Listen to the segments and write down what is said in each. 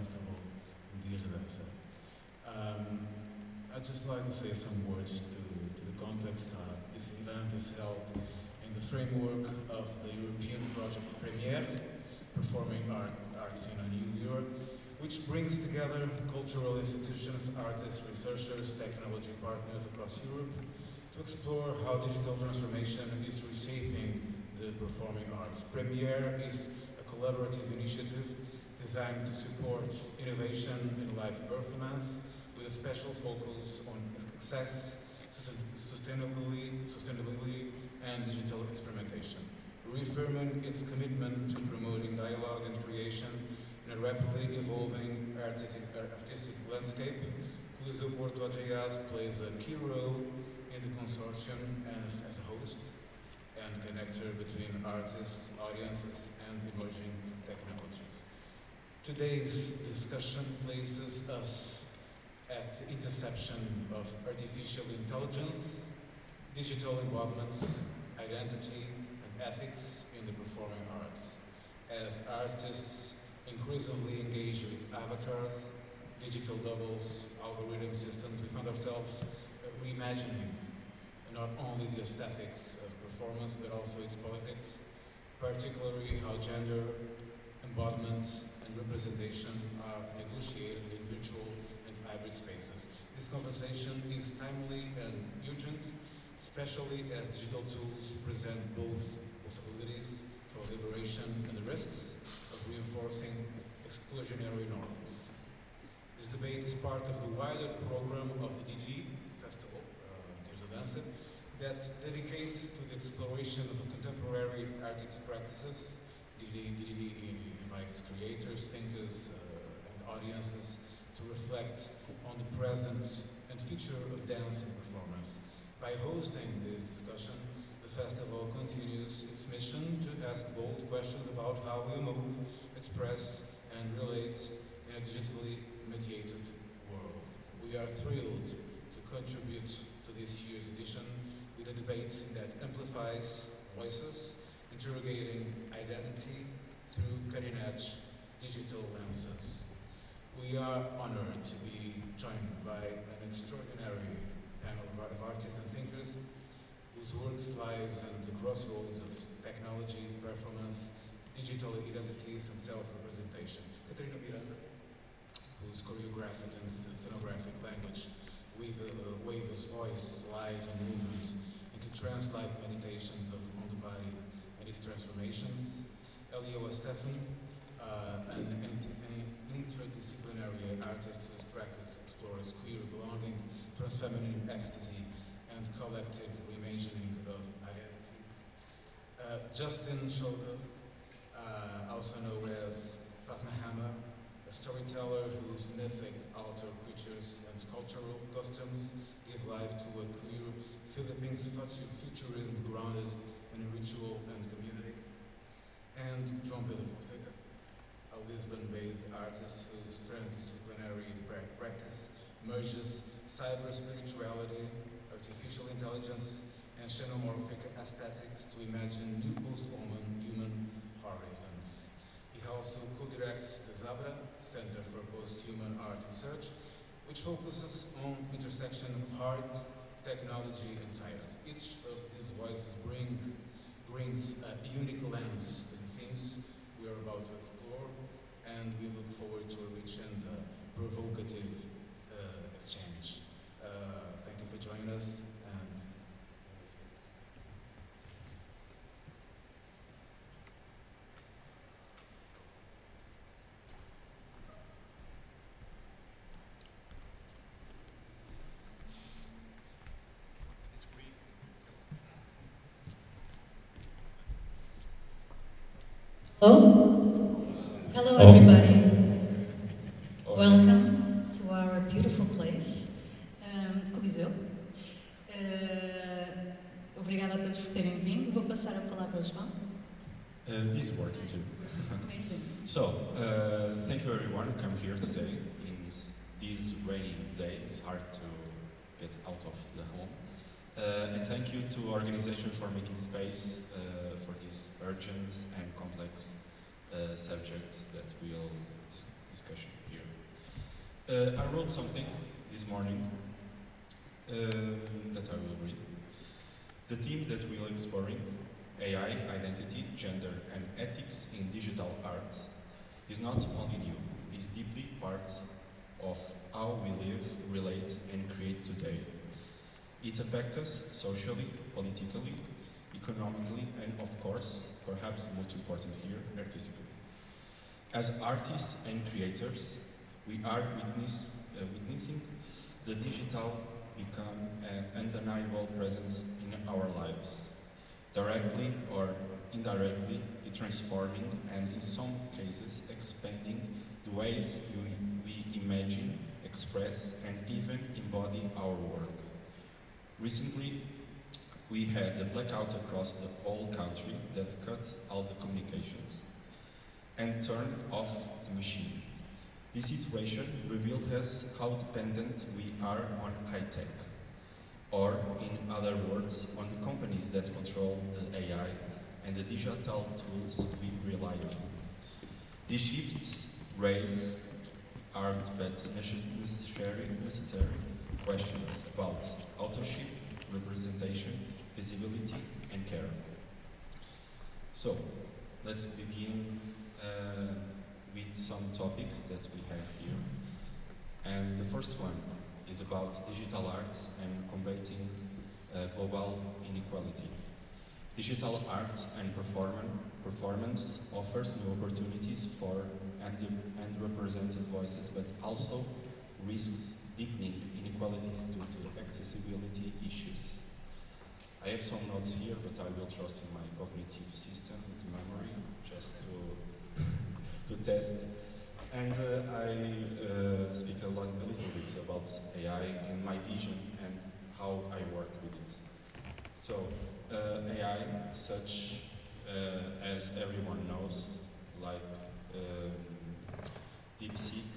festival in Dança. I'd just like to say some words to the context. This event is held in the framework of the European project Premiere, Performing Arts in a New Era, which brings together cultural institutions, artists, researchers, technology partners across Europe to explore how digital transformation is reshaping the performing arts. Premiere is a collaborative initiative designed to support innovation in live performance with a special focus on access, sustainability, and digital experimentation, reaffirming its commitment to promoting dialogue and creation in a rapidly evolving artistic landscape. Coliseu Porto Ageas plays a key role in the consortium as a host and connector between artists, audiences, and emerging technologies. Today's discussion places us at the intersection of artificial intelligence, digital embodiments, identity, and ethics in the performing arts. As artists increasingly engage with avatars, digital doubles, algorithm systems, we find ourselves reimagining not only the aesthetics of performance, but also its politics, particularly how gender, embodiment, and representation are negotiated in virtual and hybrid spaces. This conversation is timely and urgent, especially as digital tools present both possibilities for liberation and the risks of reinforcing exclusionary norms. This debate is part of the wider program of the DDD Festival, Dança, that dedicates to the exploration of contemporary artistic practices. DDD invites creators, thinkers, and audiences to reflect on the present and future of dance and performance. By hosting this discussion, the festival continues its mission to ask bold questions about how we move, express, and relate in a digitally mediated world. We are thrilled to contribute to this year's edition with a debate that amplifies voices, interrogating identity through cutting-edge digital lenses. We are honored to be joined by an extraordinary panel of artists and thinkers whose works, lives, and the crossroads of technology, performance, digital identities, and self-representation. Catarina Miranda, whose choreographic and scenographic language weaves voice, light, and movement into trance-like meditations on the body and its transformations. Elioa Steffen, an interdisciplinary artist whose practice explores queer belonging, transfeminine ecstasy, and collective reimagining of identity. Justin Shoulder, also known as Fasmahama, a storyteller whose mythic altar creatures and sculptural costumes give life to a queer Philippines futurism grounded in ritual and community. And João Pedro Fonseca, a Lisbon-based artist whose transdisciplinary practice merges cyber-spirituality, artificial intelligence, and xenomorphic aesthetics to imagine new post-human horizons. He also co-directs the ZABRA, Center for Post-Human Art Research, which focuses on intersection of art, technology, and science. Each of these voices brings a unique lens to the themes we are about to explore, and we look forward to a rich and provocative exchange. Thank you for joining us. Hello? Hello everybody. Welcome to our beautiful place, Coliseu. Obrigada a todos por terem vindo. Vou passar a palavra ao João. This is working too. Amazing. So, thank you everyone who come here today. In this rainy day, it's hard to get out of the home. And thank you to organization for making space for this urgent and complex subject that we'll discuss here. I wrote something this morning that I will read. The theme that we are exploring, AI, identity, gender, and ethics in digital art, is not only new, it's deeply part of how we live, relate, and create today. It affects us socially, politically, economically, and of course, perhaps most important here, artistically. As artists and creators, we are witnessing the digital become an undeniable presence in our lives. Directly or indirectly, it's transforming and in some cases expanding the ways we imagine, express, and even embody our work. Recently, we had a blackout across the whole country that cut all the communications and turned off the machine. This situation revealed us how dependent we are on high tech, or in other words, on the companies that control the AI and the digital tools we rely on. These shifts raise hard but necessary questions about authorship, representation, visibility, and care. So, let's begin with some topics that we have here. And the first one is about digital arts and combating global inequality. Digital art and performance offers new opportunities for underrepresented voices, but also risks deepening inequalities due to accessibility issues. I have some notes here, but I will trust in my cognitive system, to memory, just to test. And I speak a little bit about AI and my vision and how I work with it. So, AI, such as everyone knows, like DeepSeek,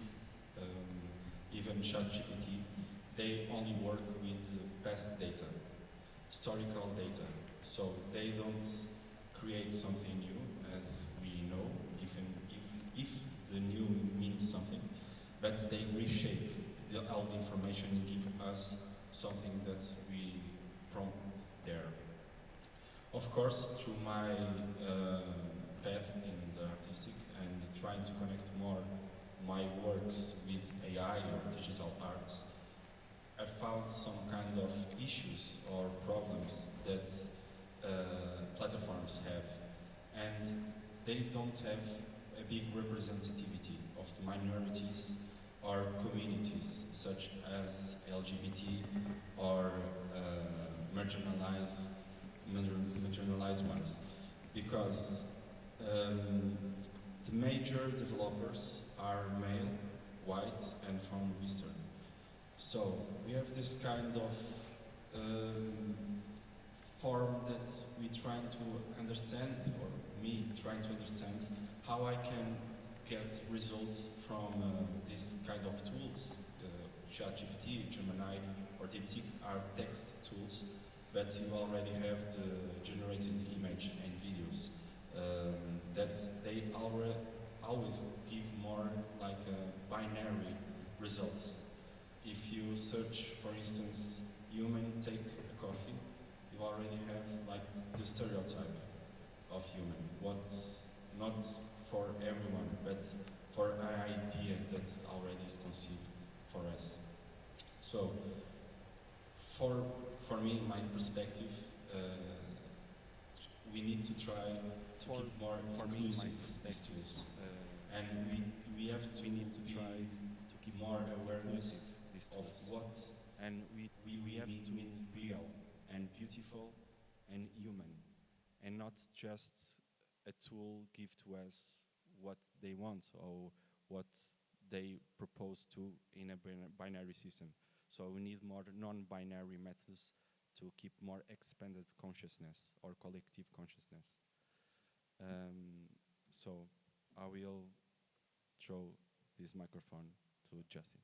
even ChatGPT, they only work with past data, historical data. So they don't create something new, as we know, even if the new means something, but they reshape all the information and give us something that we prompt there. Of course, through my path in the artistic and trying to connect more my works with AI or digital arts, I found some kind of issues or problems that platforms have, and they don't have a big representativity of the minorities or communities such as LGBT or marginalized ones, because the major developers are male, white, and from Western. So we have this kind of form that we trying to understand, or me trying to understand, how I can get results from this kind of tools. ChatGPT, Gemini, or DeepSeek are text tools, but you already have the generated image and videos. That they always give more like binary results. If you search, for instance, human take a coffee, you already have like the stereotype of human. What's not for everyone, but for an idea that already is conceived for us. So, for me, my perspective, we need to try to keep more inclusive these tools, and we have to try to keep more awareness of what, and we have to be real and beautiful and human, and not just a tool give to us what they want or what they propose to in a binary system. So we need more non-binary methods to keep more expanded consciousness or collective consciousness. So I will throw this microphone to Justin.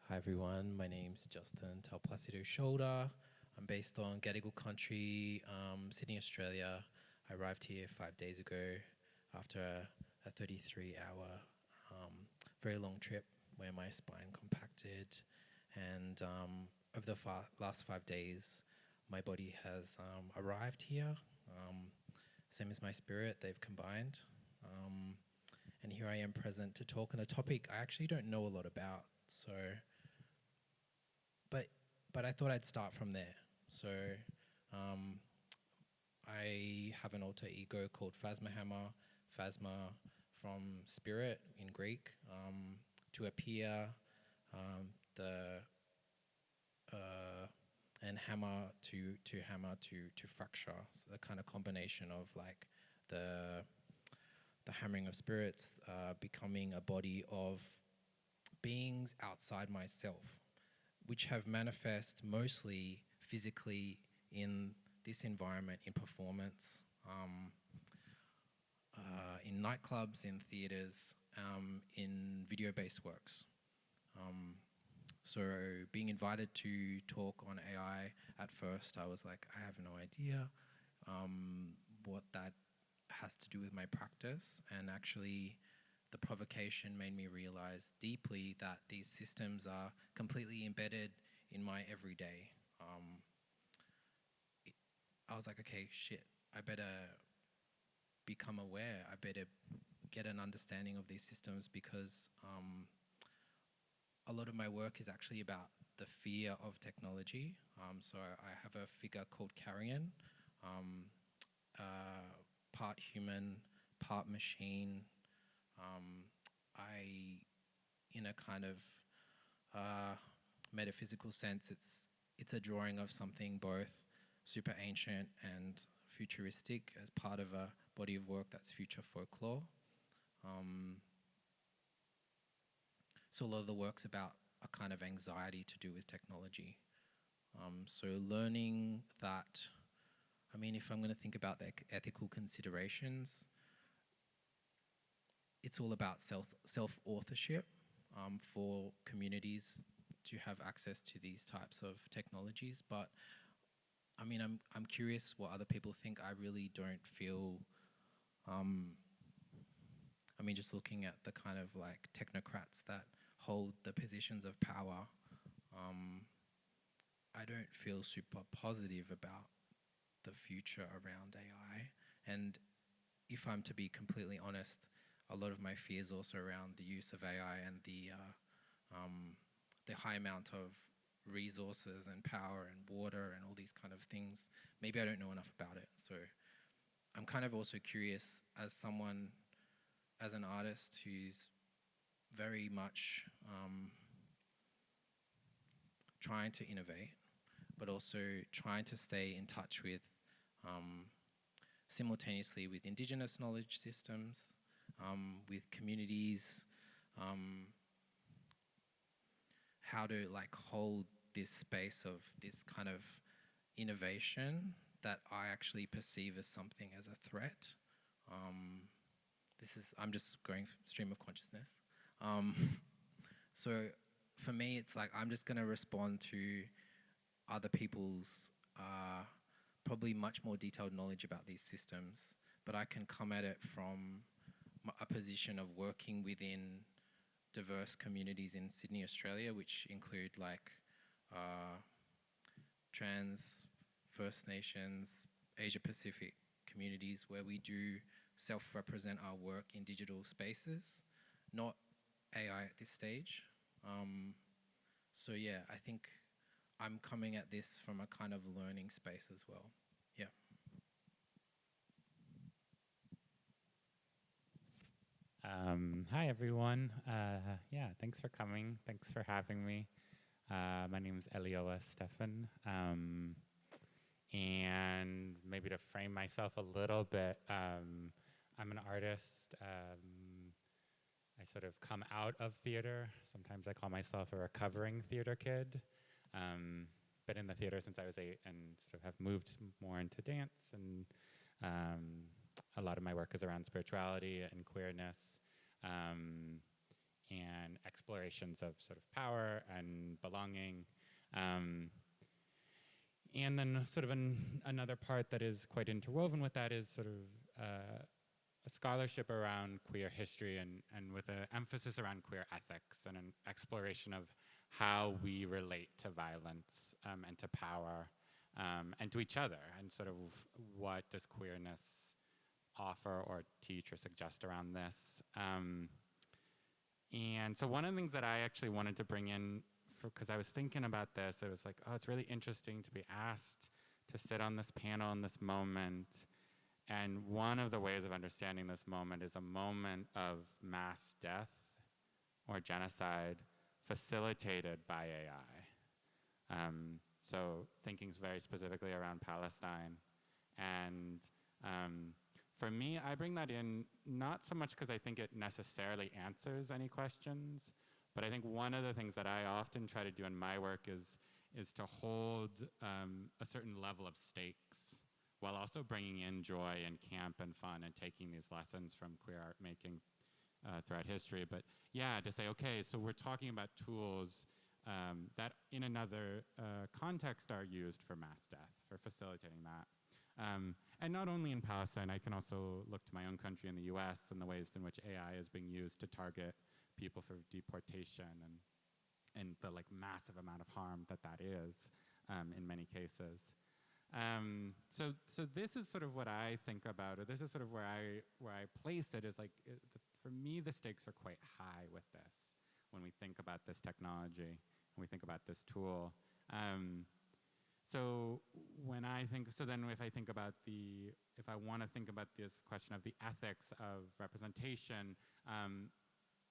Hi everyone, my name's Justin Talplacido Shoulder. I'm based on Gadigal country, Sydney, Australia. I arrived here 5 days ago after a 33-hour very long trip where my spine compacted, and over the last 5 days, my body has arrived here. Same as my spirit, they've combined. And here I am present to talk on a topic I actually don't know a lot about. So, but I thought I'd start from there. So, I have an alter ego called Phasma Hammer. Phasma from spirit in Greek, to appear, and hammer to fracture. So the kind of combination of like the hammering of spirits, becoming a body of beings outside myself, which have manifest mostly physically in this environment, in performance, in nightclubs, in theaters, in video-based works. So being invited to talk on AI, at first I was like, I have no idea what that has to do with my practice, and actually the provocation made me realize deeply that these systems are completely embedded in my everyday. I was like, okay, shit, I better become aware, I better get an understanding of these systems, because a lot of my work is actually about the fear of technology. So I have a figure called Carrion, part human, part machine. In a kind of metaphysical sense, it's a drawing of something both super ancient and futuristic as part of a body of work that's future folklore. So a lot of the work's about a kind of anxiety to do with technology. So learning that, I mean, if I'm going to think about the ethical considerations, it's all about self-authorship for communities to have access to these types of technologies. But I mean, I'm curious what other people think. I really don't feel, I mean, just looking at the kind of like technocrats that hold the positions of power, I don't feel super positive about the future around AI. And if I'm to be completely honest, a lot of my fears also around the use of AI and the high amount of resources and power and water and all these kind of things. Maybe I don't know enough about it. So I'm kind of also curious as someone, as an artist who's very much trying to innovate, but also trying to stay in touch with, simultaneously with Indigenous knowledge systems, with communities, how to like hold this space of this kind of innovation that I actually perceive as something as a threat. I'm just going stream of consciousness. So for me, it's like I'm just going to respond to other people's probably much more detailed knowledge about these systems, but I can come at it from a position of working within diverse communities in Sydney, Australia, which include like trans, First Nations, Asia Pacific communities, where we do self-represent our work in digital spaces, not AI at this stage. So yeah, I think I'm coming at this from a kind of learning space as well. Yeah. Hi everyone. Yeah, thanks for coming. Thanks for having me. My name is Elioa Steffen. And maybe to frame myself a little bit, I'm an artist. I sort of come out of theater. Sometimes I call myself a recovering theater kid. Been in the theater since I was 8 and sort of have moved more into dance. And a lot of my work is around spirituality and queerness, and explorations of sort of power and belonging. And then sort of another part that is quite interwoven with that is sort of a scholarship around queer history and with an emphasis around queer ethics and an exploration of how we relate to violence and to power and to each other, and sort of what does queerness offer or teach or suggest around this. And so one of the things that I actually wanted to bring in, because I was thinking about this, it was like, oh, it's really interesting to be asked to sit on this panel in this moment. And one of the ways of understanding this moment is a moment of mass death or genocide facilitated by AI. So thinking very specifically around Palestine. And for me, I bring that in not so much because I think it necessarily answers any questions, but I think one of the things that I often try to do in my work is to hold a certain level of stakes while also bringing in joy and camp and fun and taking these lessons from queer art making throughout history. But yeah, to say, okay, so we're talking about tools that in another context are used for mass death, for facilitating that. And not only in Palestine, I can also look to my own country in the US and the ways in which AI is being used to target people for deportation and the like massive amount of harm that is in many cases. So this is sort of what I think about, or this is sort of where I place it, is like, for me, the stakes are quite high with this when we think about this technology, when we think about this tool. So when I think, so then if I think about if I want to think about this question of the ethics of representation,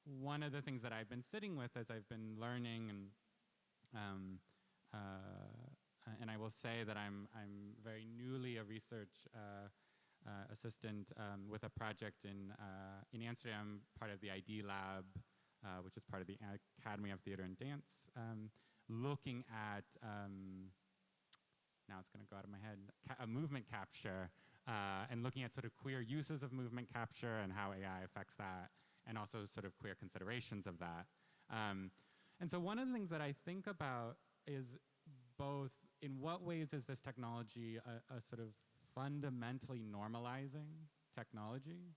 one of the things that I've been sitting with as I've been learning, and I will say that I'm very newly a research assistant with a project in Amsterdam, part of the ID Lab, which is part of the Academy of Theater and Dance, looking at, now it's going to go out of my head, movement capture, and looking at sort of queer uses of movement capture and how AI affects that, and also sort of queer considerations of that. And so one of the things that I think about is both, in what ways is this technology a sort of fundamentally normalizing technology?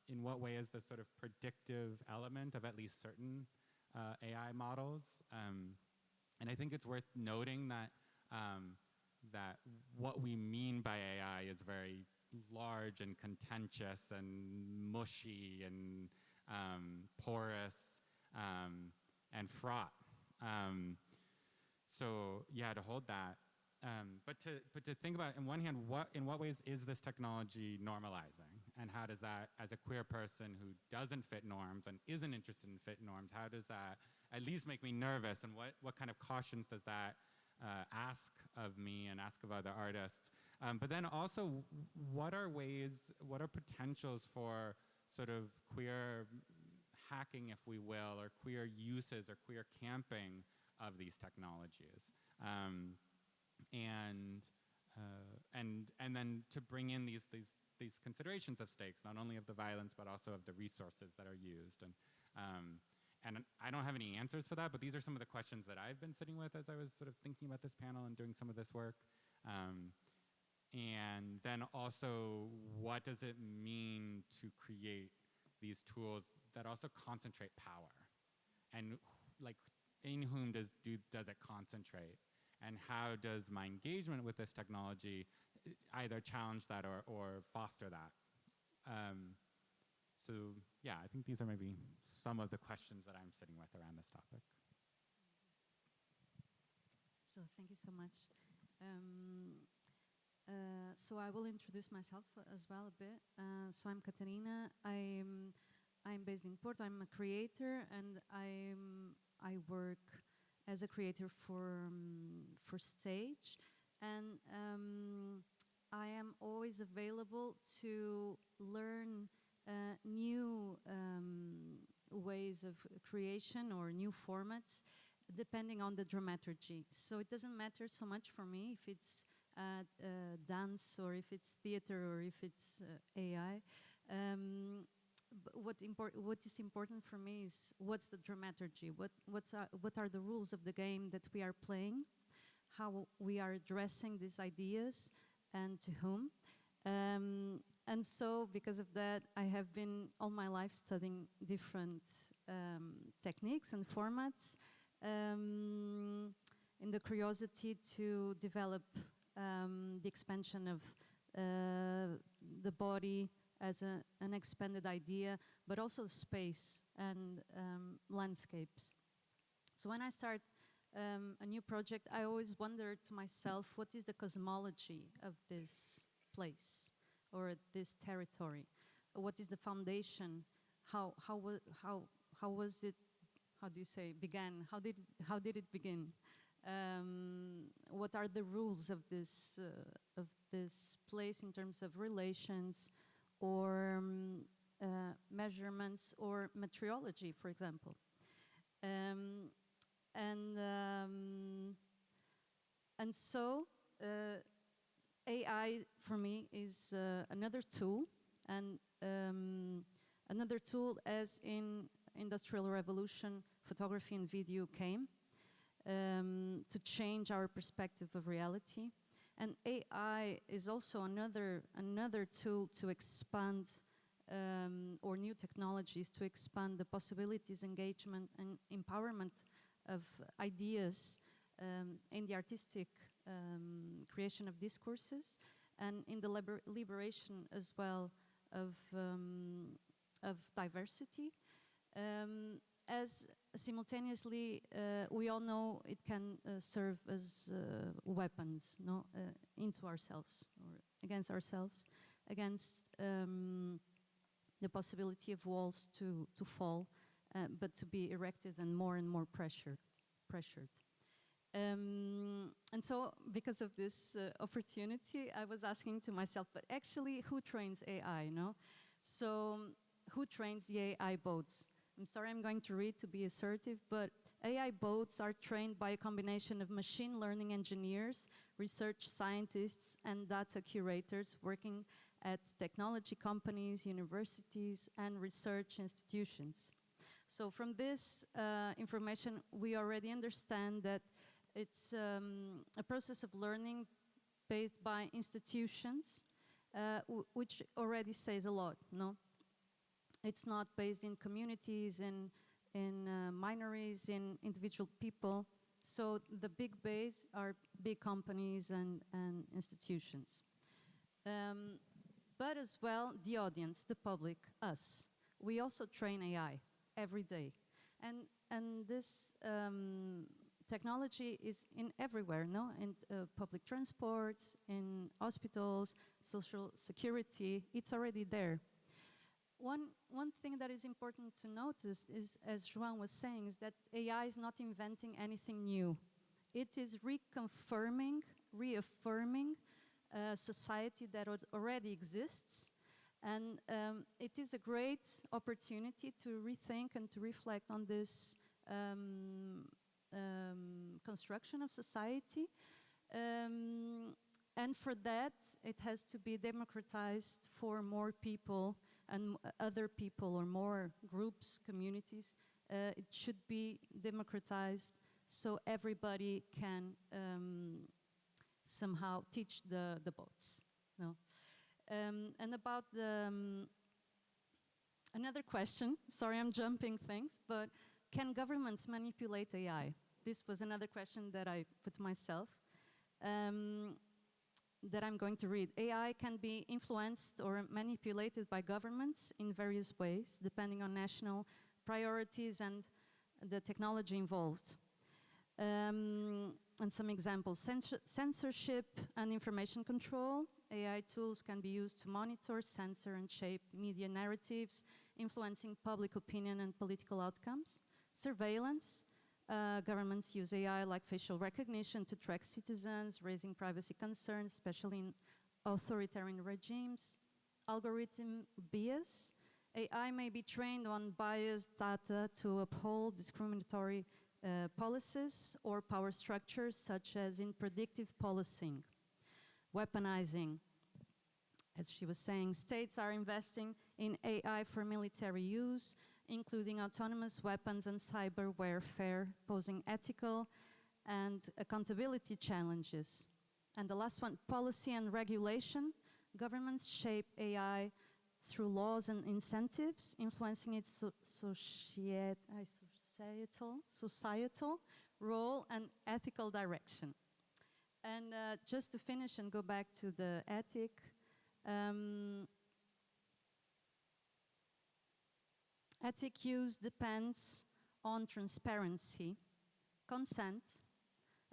In what way is this sort of predictive element of at least certain AI models? And I think it's worth noting that that what we mean by AI is very large and contentious and mushy and porous and fraught. So yeah, to hold that, but to think about, on one hand, in what ways is this technology normalizing, and how does that, as a queer person who doesn't fit norms and isn't interested in fit norms, how does that at least make me nervous, and what kind of cautions does that ask of me and ask of other artists? But then also, what are potentials for sort of queer hacking, if we will, or queer uses or queer camping of these technologies, and then to bring in these considerations of stakes, not only of the violence but also of the resources that are used, and I don't have any answers for that, but these are some of the questions that I've been sitting with as I was sort of thinking about this panel and doing some of this work. And then also, what does it mean to create these tools that also concentrate power, and like, in whom does it concentrate, and how does my engagement with this technology either challenge that or foster that? So yeah, I think these are maybe some of the questions that I'm sitting with around this topic. So thank you so much. So I will introduce myself as well a bit. So I'm Catarina. I'm based in Porto. I'm a creator, and I work as a creator for stage, and I am always available to learn new ways of creation or new formats, depending on the dramaturgy. So it doesn't matter so much for me if it's dance, or if it's theater, or if it's AI. What is important for me is, what's the dramaturgy? What are the rules of the game that we are playing? How we are addressing these ideas, and to whom? And so, because of that, I have been all my life studying different techniques and formats in the curiosity to develop the expansion of the body as an expanded idea, but also space and landscapes. So when I start a new project, I always wonder to myself, what is the cosmology of this place or this territory? What is the foundation? How was it? How do you say began? How did it begin? What are the rules of this place in terms of relations, or measurements, or meteorology, for example? And so AI for me is another tool, and another tool as in Industrial Revolution, photography and video came to change our perspective of reality. And AI is also another tool to expand, or new technologies to expand the possibilities, engagement, and empowerment of ideas in the artistic creation of discourses, and in the liberation as well of diversity. As simultaneously, we all know it can serve as weapons, no, into ourselves or against ourselves, against the possibility of walls to fall, but to be erected and more pressured. And so, because of this opportunity, I was asking to myself, but actually, who trains AI, no? So, who trains the AI bots? I'm sorry, I'm going to read to be assertive, but AI bots are trained by a combination of machine learning engineers, research scientists, and data curators working at technology companies, universities, and research institutions. So from this information, we already understand that it's a process of learning based by institutions, which already says a lot, no? It's not based in communities, in minories, in individual people. So the big base are big companies and institutions. But as well, the audience, the public, us. We also train AI every day. And this technology is in everywhere, no? In public transports, in hospitals, social security, it's already there. One thing that is important to notice is, as João was saying, is that AI is not inventing anything new. It is reaffirming a society that already exists, and it is a great opportunity to rethink and to reflect on this construction of society. And for that, it has to be democratized for more people and other people, or more groups, communities. It should be democratized so everybody can somehow teach the bots. No? And about the another question, sorry I'm jumping things, but can governments manipulate AI? This was another question that I put myself. That I'm going to read. AI can be influenced or manipulated by governments in various ways, depending on national priorities and the technology involved. And some examples: censorship and information control. AI tools can be used to monitor, censor, and shape media narratives, influencing public opinion and political outcomes. Surveillance. Governments use AI like facial recognition to track citizens, raising privacy concerns, especially in authoritarian regimes. Algorithm bias. AI may be trained on biased data to uphold discriminatory policies or power structures, such as in predictive policing. Weaponizing. As she was saying, states are investing in AI for military use, including autonomous weapons and cyber warfare, posing ethical and accountability challenges. And the last one, policy and regulation. Governments shape AI through laws and incentives, influencing its societal role and ethical direction. And just to finish and go back to the ethic, ethic use depends on transparency, consent,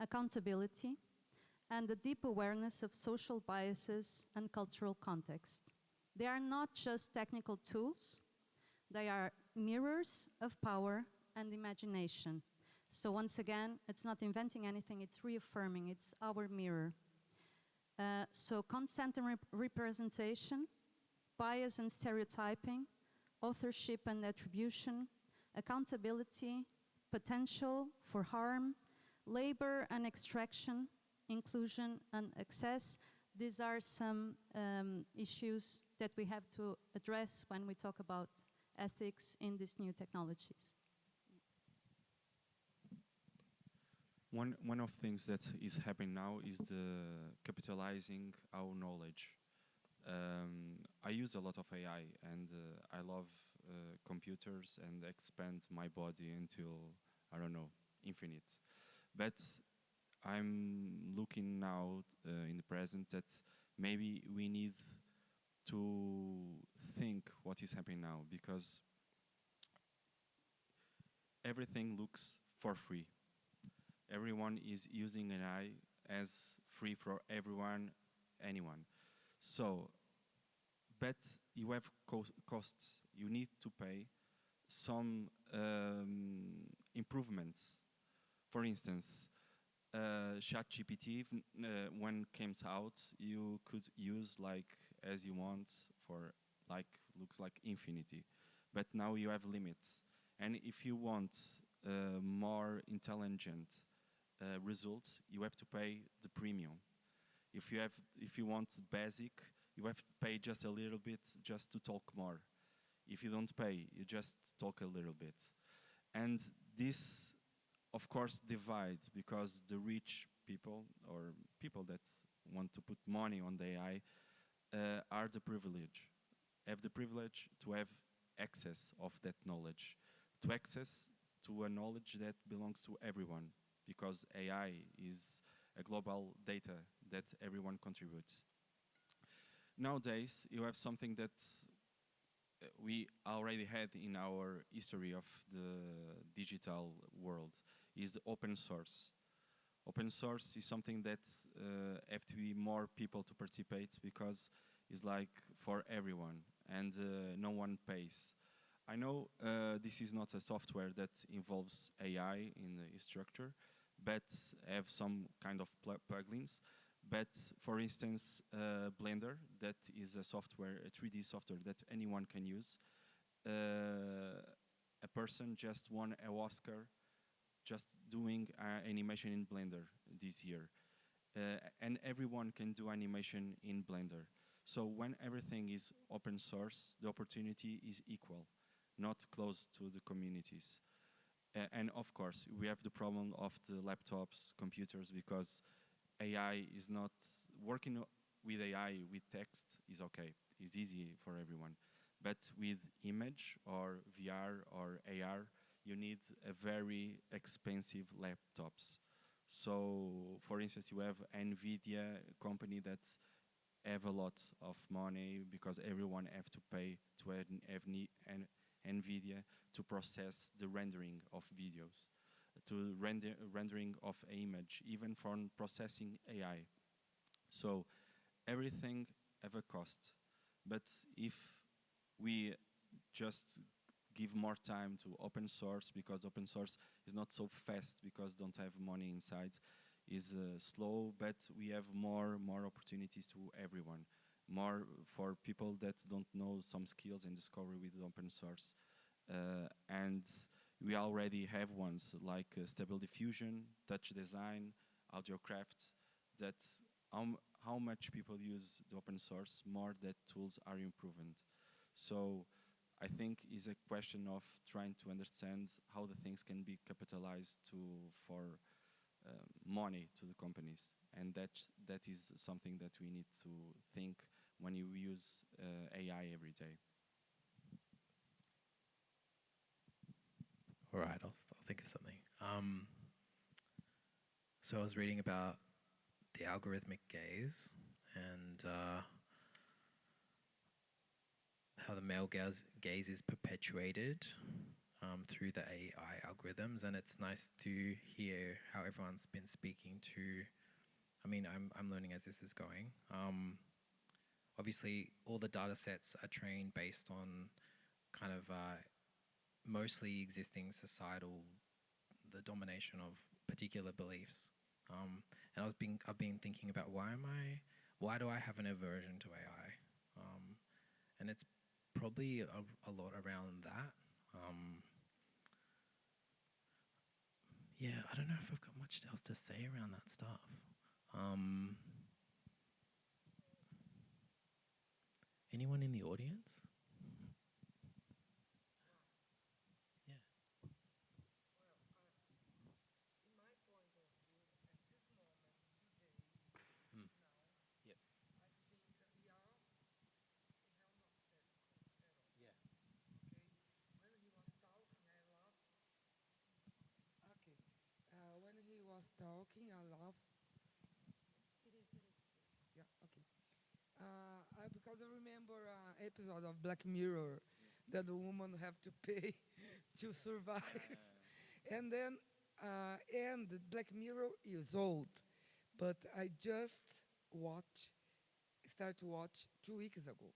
accountability, and a deep awareness of social biases and cultural context. They are not just technical tools, they are mirrors of power and imagination. So once again, it's not inventing anything, it's reaffirming, it's our mirror. So consent and representation, bias and stereotyping, authorship and attribution, accountability, potential for harm, labor and extraction, inclusion and access. These are some issues that we have to address when we talk about ethics in these new technologies. One of the things that is happening now is the capitalizing our knowledge. I use a lot of AI and I love computers and expand my body until, I don't know, infinite. But I'm looking now in the present that maybe we need to think what is happening now, because everything looks for free. Everyone is using AI as free for everyone, anyone. So, but you have costs. You need to pay some improvements. For instance, ChatGPT, when it comes out, you could use like as you want for like looks like infinity, but now you have limits. And if you want more intelligent results, you have to pay the premium. If you want basic, you have to pay just a little bit just to talk more. If you don't pay, you just talk a little bit. And this, of course, divides, because the rich people or people that want to put money on the AI are the privilege, have the privilege to have access of that knowledge, to access to a knowledge that belongs to everyone, because AI is a global data that everyone contributes. Nowadays, you have something that we already had in our history of the digital world, is open source. Open source is something that have to be more people to participate, because it's like for everyone and no one pays. I know this is not a software that involves AI in the structure, but have some kind of plugins. But for instance, Blender, that is a software, a 3D software that anyone can use. A person just won an Oscar just doing animation in Blender this year. And everyone can do animation in Blender. So when everything is open source, the opportunity is equal, not close to the communities. And of course, we have the problem of the laptops, computers, because AI is not working with AI, with text is okay. It's easy for everyone. But with image or VR or AR, you need a very expensive laptops. So, for instance, you have NVIDIA company that have a lot of money, because everyone have to pay to have NVIDIA to process the rendering of videos, to rendering of image, even from processing AI. So everything have a cost. But if we just give more time to open source, because open source is not so fast, because don't have money inside, is slow, but we have more opportunities to everyone, more for people that don't know some skills and discover with open source. And we already have ones like Stable Diffusion, Touch Design, AudioCraft, that how much people use the open source, more that tools are improved. So I think is a question of trying to understand how the things can be capitalized for money to the companies. And that is something that we need to think when you use AI every day. All right, I'll think of something. So I was reading about the algorithmic gaze and how the male gaze is perpetuated through the AI algorithms, and it's nice to hear how everyone's been speaking to. I mean, I'm learning as this is going. Obviously, all the data sets are trained based on kind of mostly existing societal, the domination of particular beliefs. And I've been thinking about why do I have an aversion to AI? And it's probably a lot around that. Yeah, I don't know if I've got much else to say around that stuff. Anyone in the audience? Yeah. Mm. Yep. Yes. Okay. When he was talking, I love. Yeah. Okay. Because I remember an episode of Black Mirror that the woman have to pay to survive, and then and Black Mirror is old, but I just start to watch 2 weeks ago.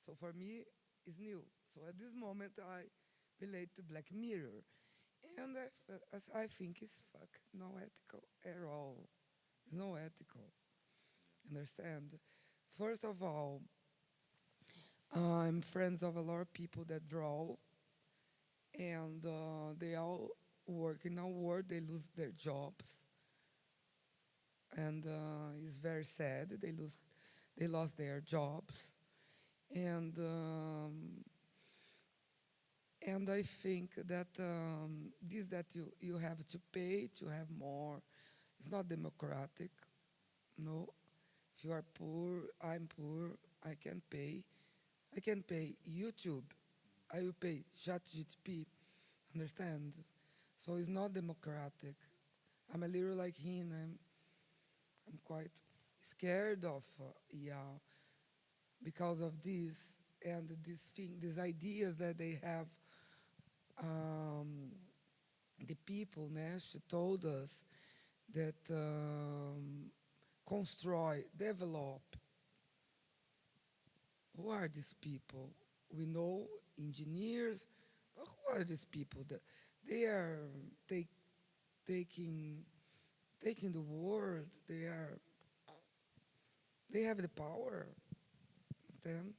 So for me, it's new. So at this moment, I relate to Black Mirror, and I think it's no ethical at all. It's no ethical. Understand? First of all, I'm friends of a lot of people that draw, and they all work in our world. They lose their jobs, and it's very sad. They lost their jobs, and I think that this that you have to pay to have more, it's not democratic. No, if you are poor, I'm poor. I can pay. I can pay YouTube. I will pay ChatGPT. Understand? So it's not democratic. I'm a little like him. I'm quite scared of yeah, because of this and these ideas that they have. The people, she told us that develop. Who are these people? We know engineers, but who are these people? That they are taking the world. They have the power. Understand?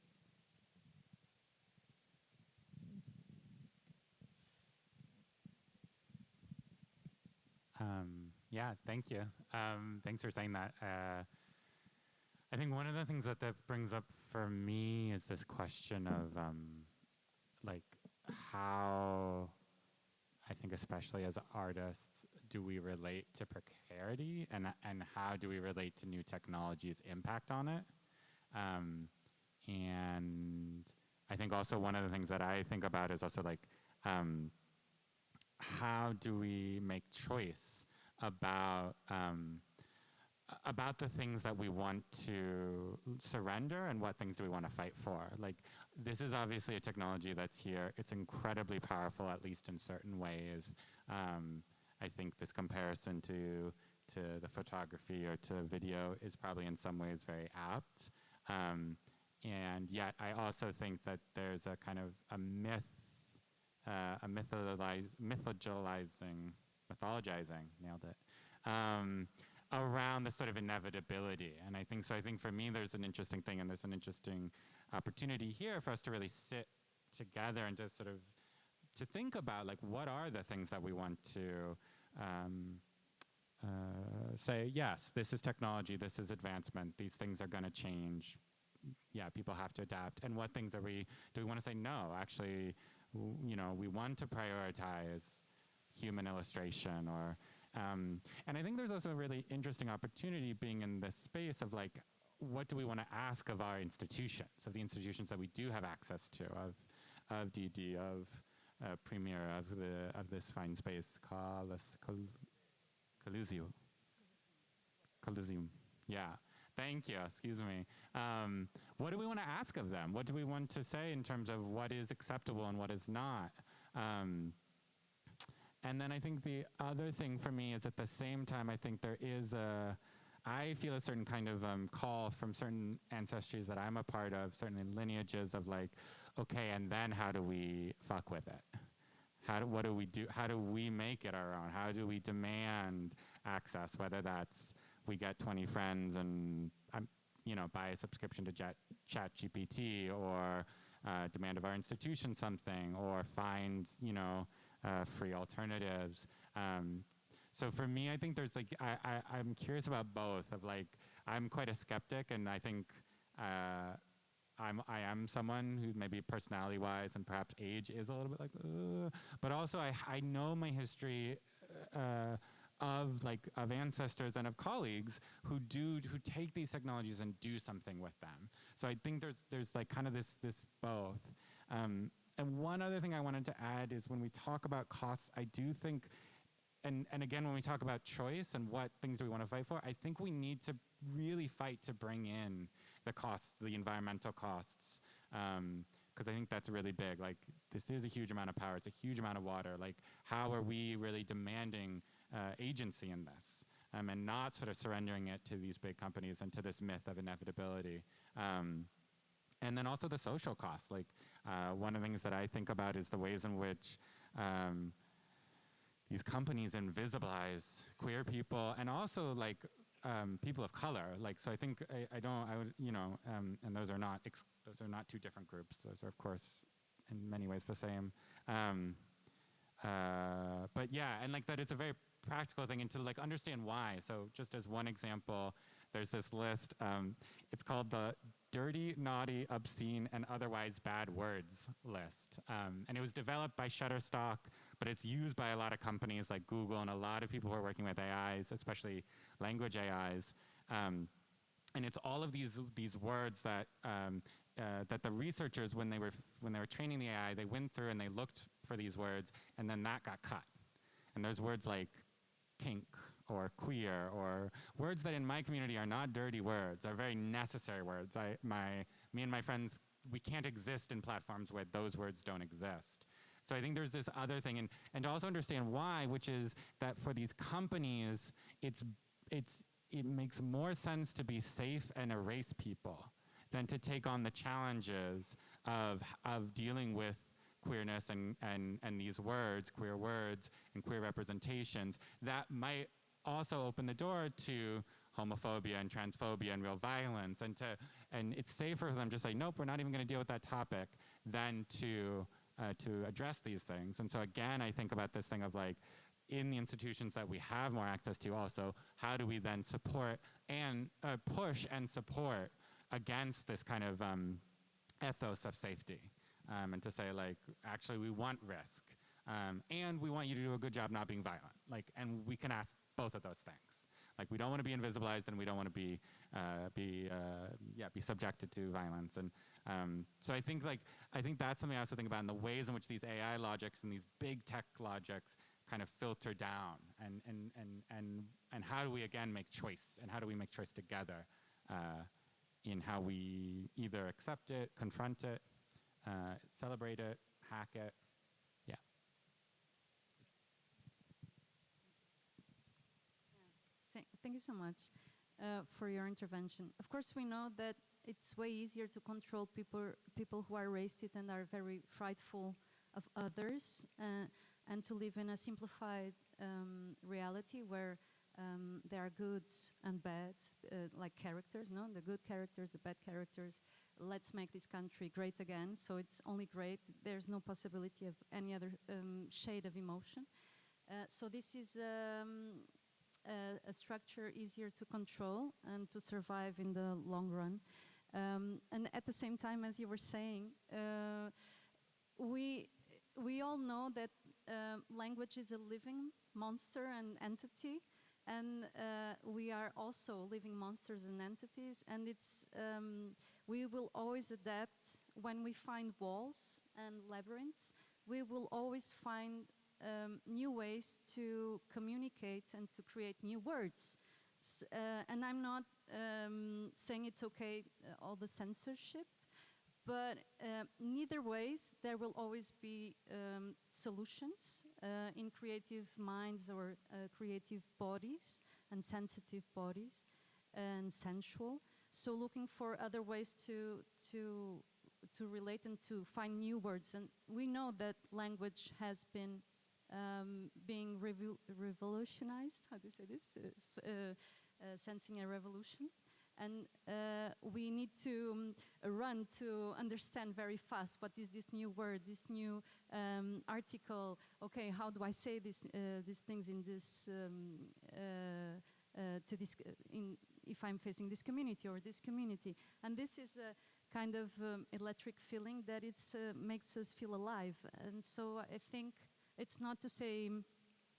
Yeah, thank you. Thanks for saying that. I think one of the things that brings up for me is this question of like how, I think especially as artists, do we relate to precarity and how do we relate to new technologies' impact on it? And I think also one of the things that I think about is also like, how do we make choice about the things that we want to surrender and what things do we want to fight for. Like, this is obviously a technology that's here. It's incredibly powerful, at least in certain ways. I think this comparison to the photography or to video is probably in some ways very apt. And yet I also think that there's a kind of a mythologizing, nailed it, around the sort of inevitability. And I think for me, there's an interesting thing, and there's an interesting opportunity here for us to really sit together and to sort of to think about, like, what are the things that we want to say, yes, this is technology, this is advancement, these things are going to change. Yeah, people have to adapt. And what things do we want to say, no, actually, we want to prioritize human illustration or, and I think there's also a really interesting opportunity being in this space of like, what do we want to ask of our institutions, of the institutions that we do have access to, of DD, of Premier, of this fine space, Coliseum. Yeah. Thank you. Excuse me. What do we want to ask of them? What do we want to say in terms of what is acceptable and what is not? And then I think the other thing for me is at the same time, I think there is I feel a certain kind of call from certain ancestries that I'm a part of, certain lineages of like, okay, and then how do we fuck with it? What do we do? How do we make it our own? How do we demand access, whether that's we get 20 friends and buy a subscription to ChatGPT, or demand of our institution something, or find free alternatives. So for me, I think there's like I'm curious about both. Of like, I'm quite a skeptic, and I think I am someone who maybe personality-wise and perhaps age is a little bit like, but also I know my history of ancestors and of colleagues who take these technologies and do something with them. So I think there's like kind of this both. And one other thing I wanted to add is when we talk about costs, I do think, and again, when we talk about choice and what things do we want to fight for, I think we need to really fight to bring in the costs, the environmental costs, because I think that's really big. Like, this is a huge amount of power. It's a huge amount of water. Like, how are we really demanding agency in this, and not sort of surrendering it to these big companies and to this myth of inevitability? And then also the social costs. Like, one of the things that I think about is the ways in which these companies invisibilize queer people and also like people of color. Like, so I think and those are not two different groups. Those are of course in many ways the same. But yeah, and like that it's a very practical thing, and to like understand why. So just as one example, there's this list. It's called the Dirty, Naughty, Obscene, and Otherwise Bad Words list. And it was developed by Shutterstock, but it's used by a lot of companies like Google and a lot of people who are working with AIs, especially language AIs. And it's all of these words that that the researchers, when they were training the AI, they went through and they looked for these words, and then that got cut. And there's words like kink or queer, or words that in my community are not dirty words, are very necessary words. Me and my friends, we can't exist in platforms where those words don't exist. So I think there's this other thing, and to also understand why, which is that for these companies, it makes more sense to be safe and erase people than to take on the challenges of dealing with queerness and these words, queer words and queer representations that might also open the door to homophobia and transphobia and real violence, and it's safer for them to say, nope, we're not even going to deal with that topic, than to address these things. And so again, I think about this thing of like, in the institutions that we have more access to also, how do we then support and push and support against this kind of ethos of safety, and to say like, actually we want risk, and we want you to do a good job not being violent. Like, and we can ask both of those things. Like, we don't want to be invisibilized, and we don't want to be subjected to violence. And so I think that's something I also think about in the ways in which these AI logics and these big tech logics kind of filter down, and how do we again make choice, and how do we make choice together in how we either accept it, confront it, celebrate it, hack it. Yeah. Thank you so much for your intervention. Of course, we know that it's way easier to control people who are racist and are very frightful of others, and to live in a simplified reality where there are goods and bads, like characters, no? The good characters, the bad characters. Let's make this country great again. So it's only great. There's no possibility of any other shade of emotion. So this is a structure easier to control and to survive in the long run. And at the same time, as you were saying, we all know that language is a living monster and entity, and we are also living monsters and entities, and it's we will always adapt. When we find walls and labyrinths, we will always find new ways to communicate and to create new words. And I'm not saying it's okay, all the censorship, but neither ways, there will always be solutions in creative minds or creative bodies and sensitive bodies and sensual. So looking for other ways to relate and to find new words. And we know that language has been being revolutionized, how do you say this? Sensing a revolution. And we need to run to understand very fast what is this new word, this new article. Okay, how do I say this, these things in this to this if I'm facing this community or this community? And this is a kind of electric feeling that it's makes us feel alive. And so I think it's not to say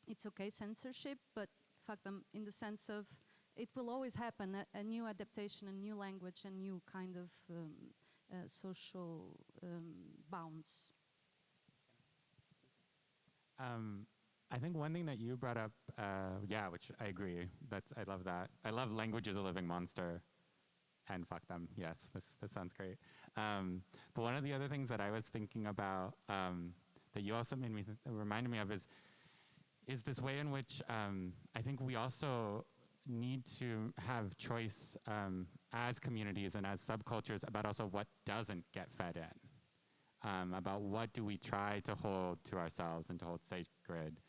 it's okay censorship, but fuck them in the sense of it will always happen, a new adaptation, a new language, a new kind of social bounds. I think one thing that you brought up, yeah, which I agree, I love that. I love language as a living monster, and fuck them, yes, this sounds great. But one of the other things that I was thinking about that you also made me, reminded me of is this way in which I think we also need to have choice as communities and as subcultures about also what doesn't get fed in, about what do we try to hold to ourselves and to hold sacred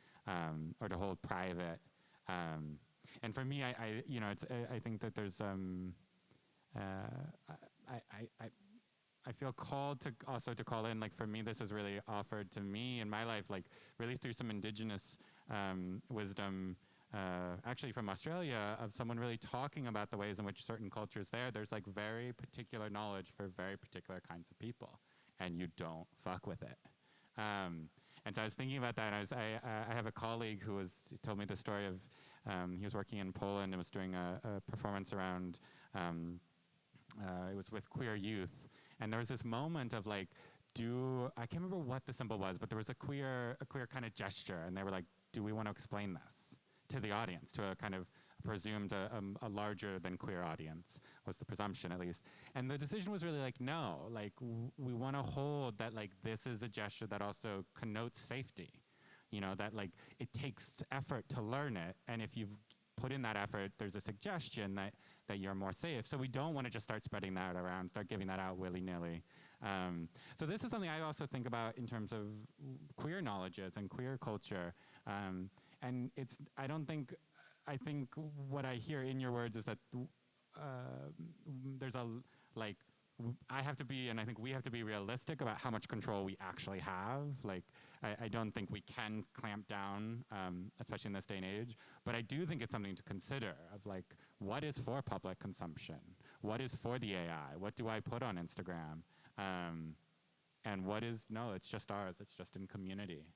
or to hold private. And for me, I think that there's I feel called to also to call in, like for me, this was really offered to me in my life, like really through some indigenous wisdom, actually from Australia, of someone really talking about the ways in which certain cultures there's like very particular knowledge for very particular kinds of people, and you don't fuck with it. And so I was thinking about that, and I have a colleague who told me the story of, he was working in Poland and was doing a performance around, it was with queer youth, and there was this moment of like, I can't remember what the symbol was, but there was a queer kind of gesture, and they were like, do we want to explain this to the audience, to a kind of presumed a larger than queer audience, was the presumption at least. And the decision was really like, no, like we want to hold that like this is a gesture that also connotes safety, that like it takes effort to learn it, and if you've put in that effort, there's a suggestion that you're more safe. So we don't want to just start spreading that around, start giving that out willy-nilly. So this is something I also think about in terms of queer knowledges and queer culture. And I think what I hear in your words is that there's I have to be, and I think we have to be realistic about how much control we actually have. Like, I don't think we can clamp down, especially in this day and age, but I do think it's something to consider of like, what is for public consumption? What is for the AI? What do I put on Instagram? And what is, no, it's just ours, it's just in community.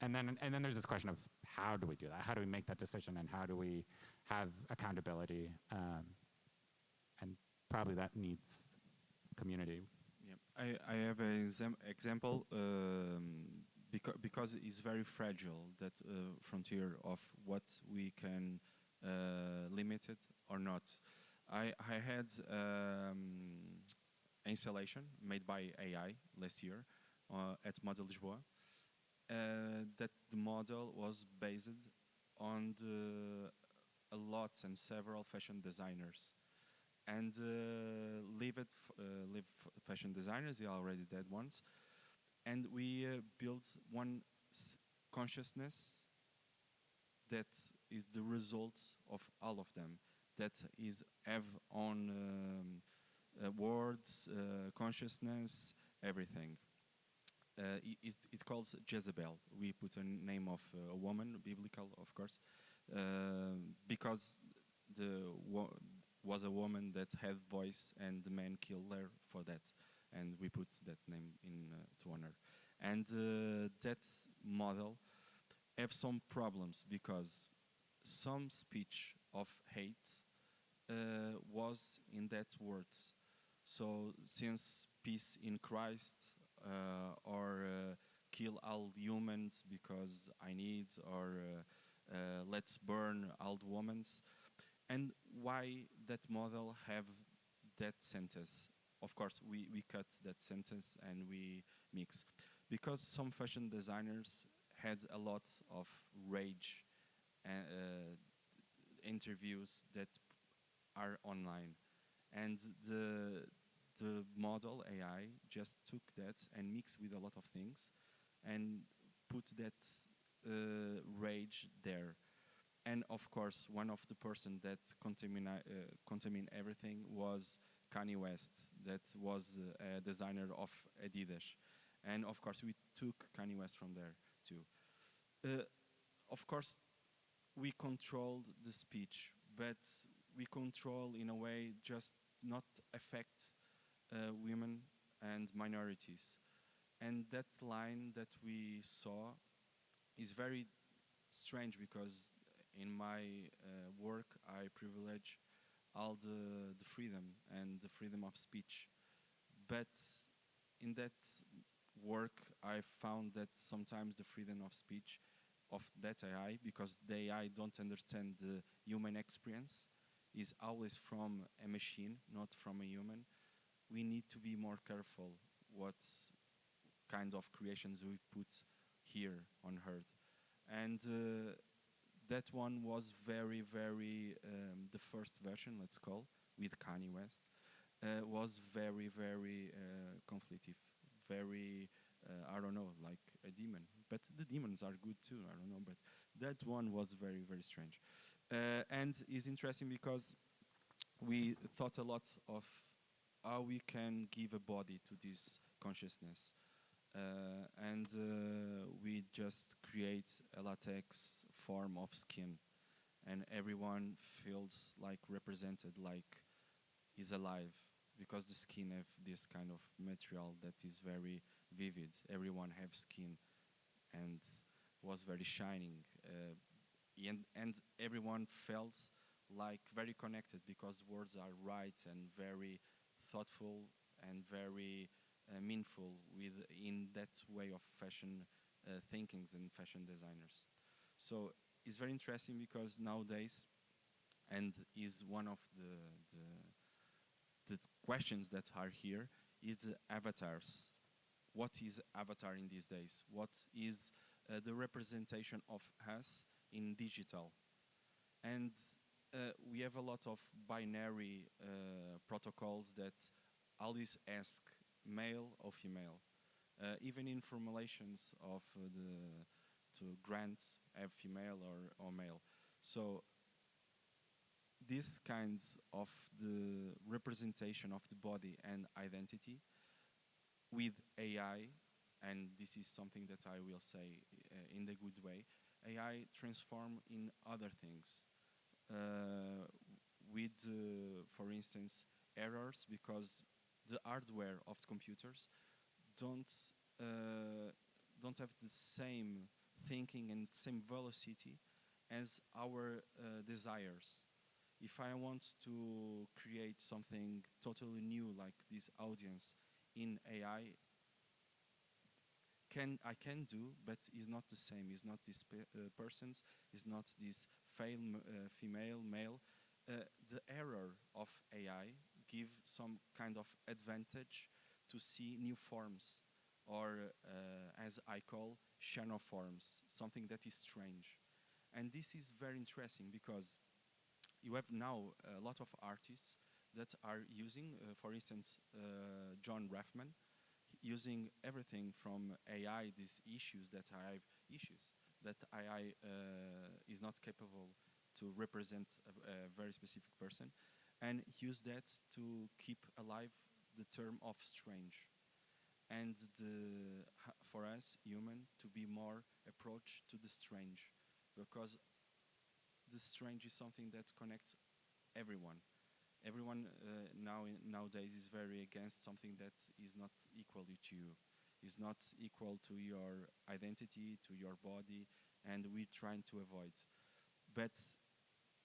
And then there's this question of how do we do that? How do we make that decision, and how do we have accountability? And probably that needs community. Yeah, I have an example because it's very fragile, that frontier of what we can limit it or not. I had installation made by AI last year at Model Lisboa. That the model was based on a lot and several fashion designers, and live fashion designers, the already dead ones, and we built one consciousness that is the result of all of them, that have on words, consciousness, everything. It calls Jezebel. We put a name of a woman, biblical, of course, because was a woman that had voice, and the man killed her for that, and we put that name in to honor. And that model have some problems because some speech of hate was in that words. So since peace in Christ or kill all humans because I need, or let's burn all women, and why that model have that sentence? Of course, we cut that sentence and we mix. Because some fashion designers had a lot of rage interviews that are online. And the model AI just took that and mixed with a lot of things and put that rage there. And of course, one of the person that contaminate everything was Kanye West, that was a designer of Adidas. And of course, we took Kanye West from there too. Of course, we controlled the speech, but we control in a way just not affect women and minorities. And that line that we saw is very strange because in my work I privilege all the freedom and the freedom of speech. But in that work I found that sometimes the freedom of speech of that AI, because the AI don't understand the human experience, is always from a machine, not from a human. We need to be more careful what kind of creations we put here on Earth. And that one was very, very, the first version, let's call, with Kanye West, was very, very conflictive, very, I don't know, like a demon. But the demons are good too, I don't know, but that one was very, very strange. And it's interesting because we thought a lot of how we can give a body to this consciousness. And we just create a latex form of skin, and everyone feels like represented, like is alive, because the skin have this kind of material that is very vivid. Everyone have skin and was very shining, and everyone felt like very connected because words are right and very thoughtful and very meaningful in that way of fashion thinkings and fashion designers. So it's very interesting because nowadays, and is one of the questions that are here, is avatars. What is avatar in these days? What is the representation of us in digital? And we have a lot of binary protocols that always ask male or female. Even in formulations of to grants have female or male. So these kinds of the representation of the body and identity with AI, and this is something that I will say in the good way, AI transform in other things. With, for instance, errors, because the hardware of the computers don't have the same thinking and same velocity as our desires. If I want to create something totally new, like this audience in AI, I can do, but it's not the same. It's not this persons. It's not this female, male. The error of AI give some kind of advantage to see new forms, or as I call, xenoforms, something that is strange. And this is very interesting because you have now a lot of artists that are using, for instance, John Raffman, using everything from AI, these issues that I have issues, that AI is not capable to represent a very specific person, and use that to keep alive the term of strange. And for us, human, to be more approach to the strange, because the strange is something that connects everyone. Everyone nowadays is very against something that is not equally to you, is not equal to your identity, to your body, and we're trying to avoid. but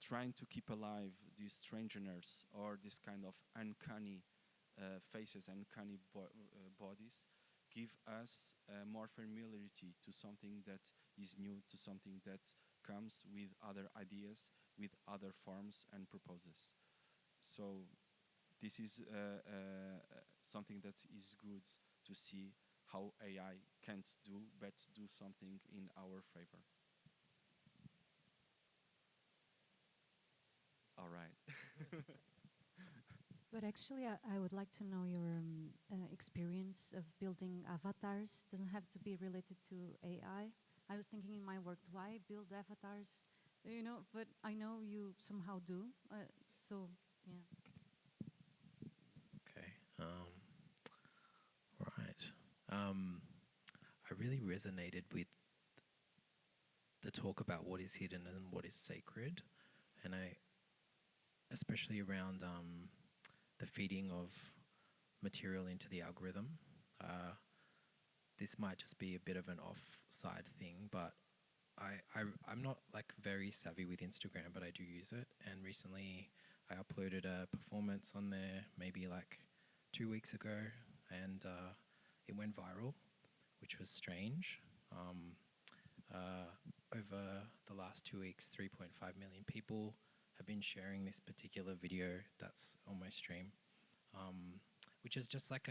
trying to keep alive these strangeness or this kind of uncanny faces and uncanny bodies give us more familiarity to something that is new, to something that comes with other ideas, with other forms and proposes. So this is something that is good to see how AI can't do, but do something in our favor. All right. But actually, I would like to know your experience of building avatars. Doesn't have to be related to AI. I was thinking in my work, do I build avatars? You know, but I know you somehow do. So, yeah. Okay. Right. I really resonated with the talk about what is hidden and what is sacred, and especially around the feeding of material into the algorithm. This might just be a bit of an offside thing, but I'm not like very savvy with Instagram, but I do use it. And recently I uploaded a performance on there maybe like 2 weeks ago, and it went viral, which was strange. Over the last 2 weeks, 3.5 million people have been sharing this particular video that's on my stream, which is just like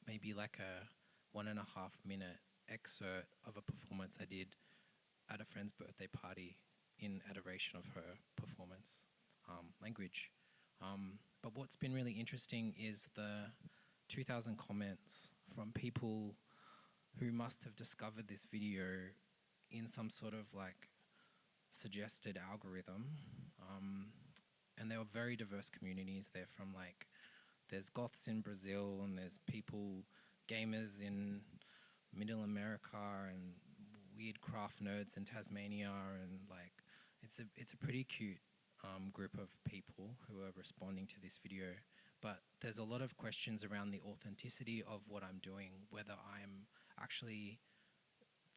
maybe like a 1.5 minute excerpt of a performance I did at a friend's birthday party in adoration of her performance language. But what's been really interesting is the 2,000 comments from people who must have discovered this video in some sort of like suggested algorithm. And they were very diverse communities. They're from like, there's goths in Brazil, and there's people, gamers in Middle America, and weird craft nerds in Tasmania, and like, it's a pretty cute group of people who are responding to this video. But there's a lot of questions around the authenticity of what I'm doing, whether I'm actually,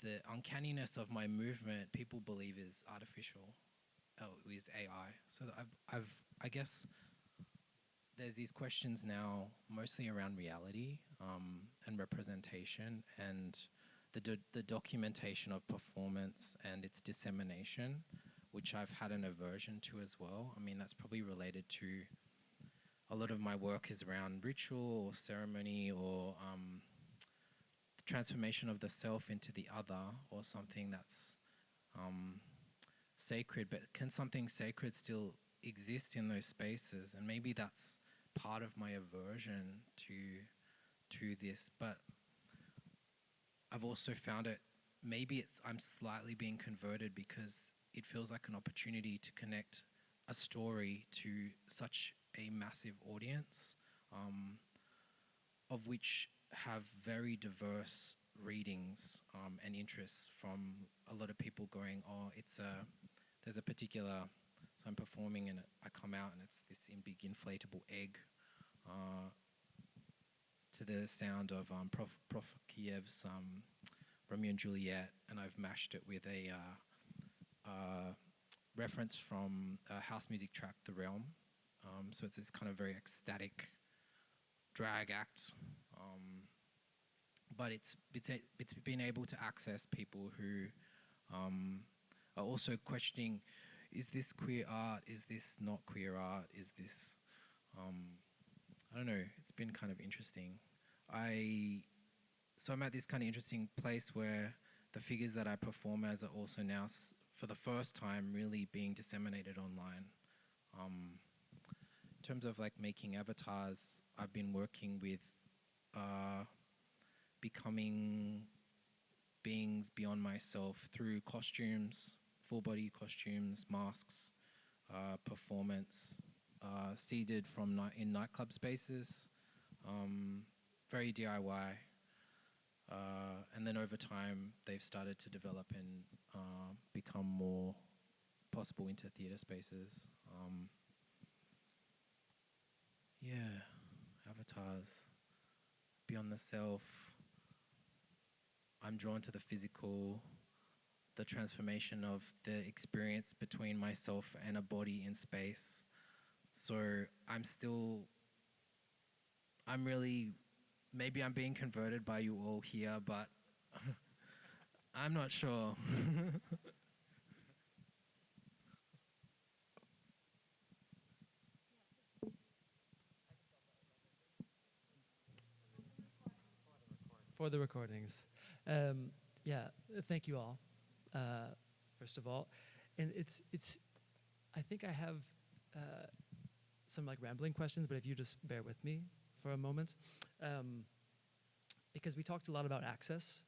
the uncanniness of my movement, people believe is artificial, is AI. So I guess there's these questions now, mostly around reality and representation, and the documentation of performance and its dissemination, which I've had an aversion to as well. I mean, that's probably related to a lot of my work is around ritual or ceremony, or the transformation of the self into the other, or something that's sacred. But can something sacred still exist in those spaces? And maybe that's part of my aversion to this. But I've also found it, maybe I'm slightly being converted because it feels like an opportunity to connect a story to such a massive audience, of which have very diverse readings and interests, from a lot of people going, oh, there's a particular, so I'm performing and I come out and it's this big inflatable egg, to the sound of Prof Kiev's Romeo and Juliet, and I've mashed it with a reference from a house music track, The Realm. So it's this kind of very ecstatic drag act, but it's been able to access people who are also questioning, is this queer art? Is this not queer art? Is this, I don't know, it's been kind of interesting. So I'm at this kind of interesting place where the figures that I perform as are also now, for the first time, really being disseminated online. In terms of like making avatars, I've been working with becoming beings beyond myself through costumes, full body costumes, masks, performance, seeded from in nightclub spaces, very DIY. And then over time, they've started to develop and become more possible into theatre spaces. Yeah, avatars, beyond the self. I'm drawn to the physical, the transformation of the experience between myself and a body in space. So I'm really, maybe I'm being converted by you all here, but I'm not sure. For the recordings. Yeah, thank you all, first of all. And I think I have some like rambling questions, but if you just bear with me for a moment. Because we talked a lot about access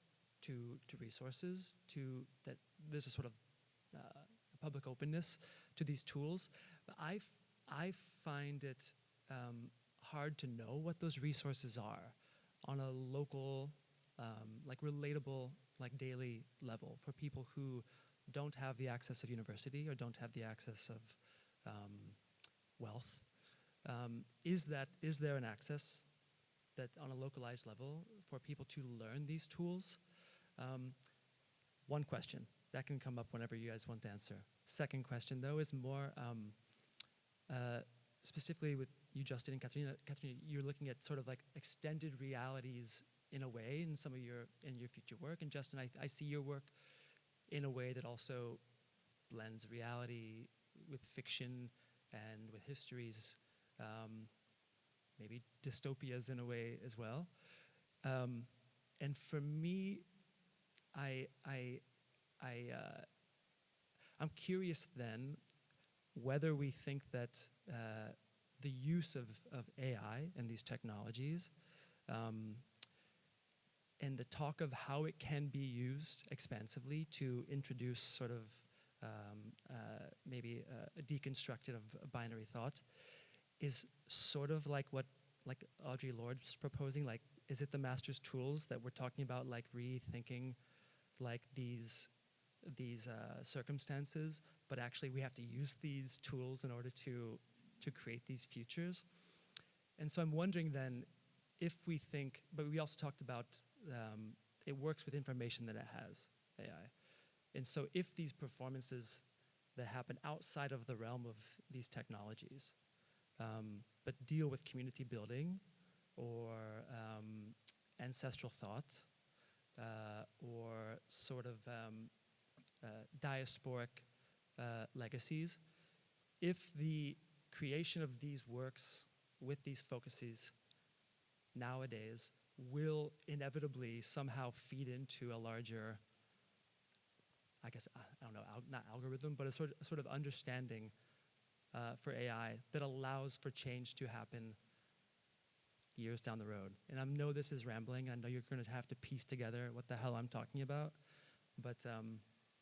to resources, that there's a sort of public openness to these tools. But I find it hard to know what those resources are on a local, like relatable, like daily level for people who don't have the access of university or don't have the access of wealth. Is there an access that on a localized level for people to learn these tools? One question that can come up whenever you guys want to answer. Second question though is more specifically with you, Justin and Catarina. Catarina, you're looking at sort of like extended realities in a way in some of your future work, and Justin, I see your work in a way that also blends reality with fiction and with histories, maybe dystopias in a way as well. And for me, I'm curious then whether we think that the use of AI and these technologies and the talk of how it can be used expansively to introduce sort of maybe a deconstruction of binary thought is sort of like what like Audre Lorde's proposing, like is it the master's tools that we're talking about, like rethinking like these circumstances, but actually we have to use these tools in order to create these futures. And so I'm wondering then if we think, but we also talked about it works with information that it has, AI. And so if these performances that happen outside of the realm of these technologies, but deal with community building or ancestral thought or sort of diasporic legacies, if the creation of these works with these focuses nowadays will inevitably somehow feed into a larger, I guess, I don't know, not algorithm, but a sort of understanding for AI that allows for change to happen years down the road. And I know this is rambling. I know you're going to have to piece together what the hell I'm talking about. But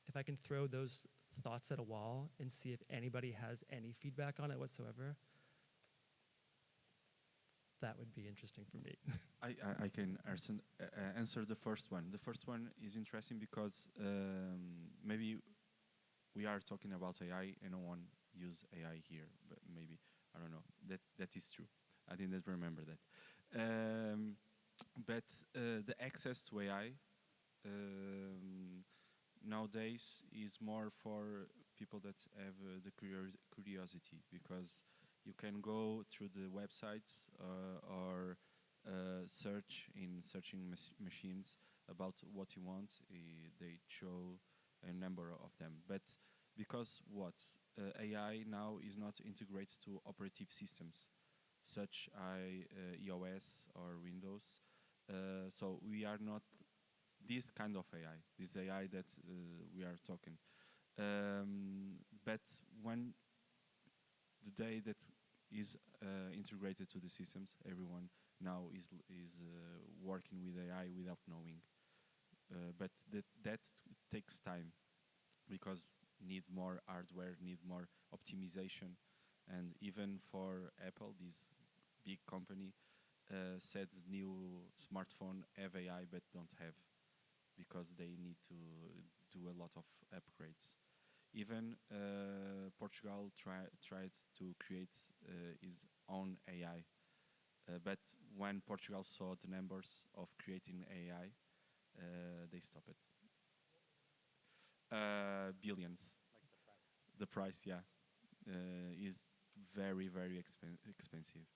if I can throw those thoughts at a wall and see if anybody has any feedback on it whatsoever, that would be interesting for me. I can answer the first one. The first one is interesting because maybe we are talking about AI and no one use AI here, but maybe, I don't know, that is true. I didn't remember that. But the access to AI nowadays is more for people that have the curiosity, because you can go through the websites or search in searching machines about what you want. They show a number of them. But because AI now is not integrated to operative systems, such as iOS or Windows, so we are not this kind of AI, this AI that we are talking. But when the day that is integrated to the systems, everyone now is working with AI without knowing. But that takes time, because need more hardware, need more optimization, and even for Apple, this big company, said new smartphone have AI but don't have, because they need to do a lot of upgrades. Even Portugal tried to create his own AI, but when Portugal saw the numbers of creating AI, they stopped it. billions. The price, yeah, is very, very expensive.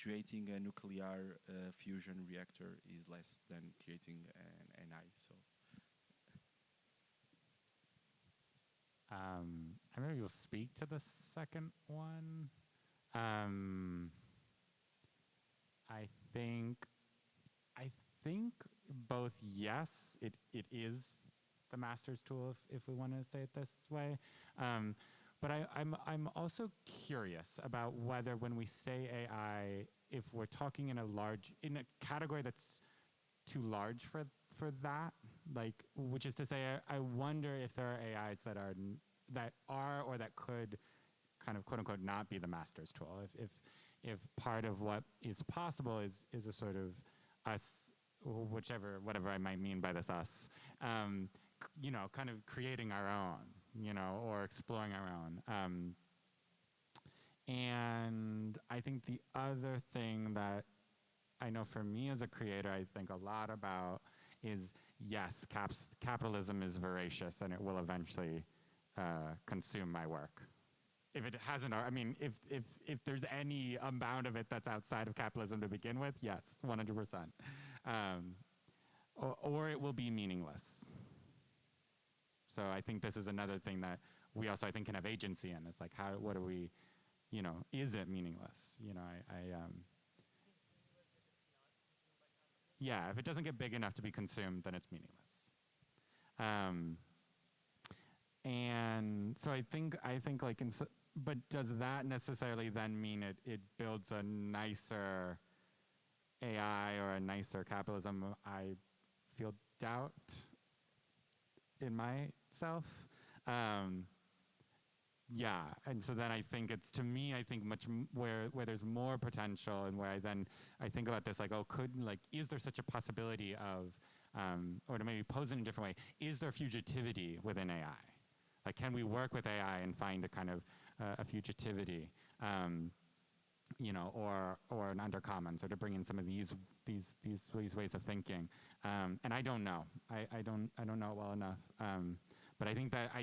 Creating a nuclear fusion reactor is less than creating an AI. So, I maybe will speak to the second one. I think both yes, it is the master's tool if we want to say it this way. But I'm also curious about whether when we say AI, if we're talking in a category that's too large for that, like, which is to say, I wonder if there are AIs that are or that could kind of quote unquote not be the master's tool. If part of what is possible is a sort of us, whatever I might mean by this us, kind of creating our own, or exploring our own. And I think the other thing that I know for me as a creator, I think a lot about is, yes, capitalism is voracious and it will eventually consume my work. If it hasn't, I mean, if there's any amount of it that's outside of capitalism to begin with, yes, 100%. Or it will be meaningless. So I think this is another thing that we also, I think, can have agency in. It's like, what are we, is it meaningless? Yeah, if it doesn't get big enough to be consumed, then it's meaningless. And so I think like, but does that necessarily then mean it builds a nicer AI or a nicer capitalism? I feel doubt in myself. Yeah, and so then I think it's, to me, I think much where there's more potential, and where I think about this, like, is there such a possibility of, or to maybe pose it in a different way, is there fugitivity within AI? Like, can we work with AI and find a kind of a fugitivity, or an undercommons, or to bring in some of these ways of thinking? And I don't know. I don't know it well enough. But I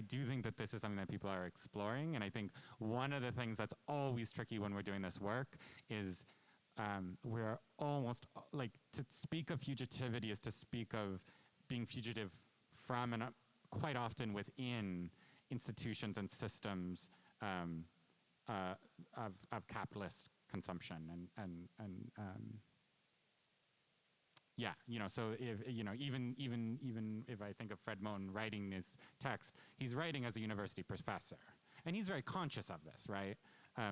do think that this is something that people are exploring. And I think one of the things that's always tricky when we're doing this work is we're almost, like, to speak of fugitivity is to speak of being fugitive from, and quite often within, institutions and systems of capitalist consumption. Yeah, so if, even if I think of Fred Moten writing this text, he's writing as a university professor, and he's very conscious of this, right?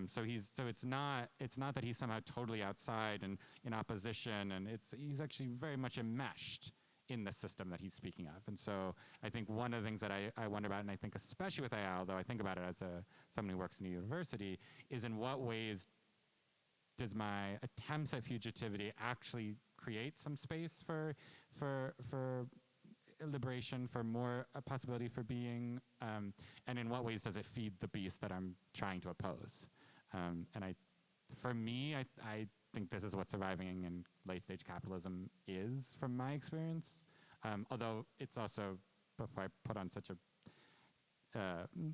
So it's not that he's somehow totally outside and in opposition, and he's actually very much enmeshed in the system that he's speaking of. And so I think one of the things that I wonder about, and I think especially with AI, although I think about it as someone who works in a university, is in what ways does my attempts at fugitivity actually create some space for liberation, for more a possibility for being, and in what ways does it feed the beast that I'm trying to oppose? And for me, I think this is what surviving in late-stage capitalism is, from my experience. Although it's also, before I put on such a,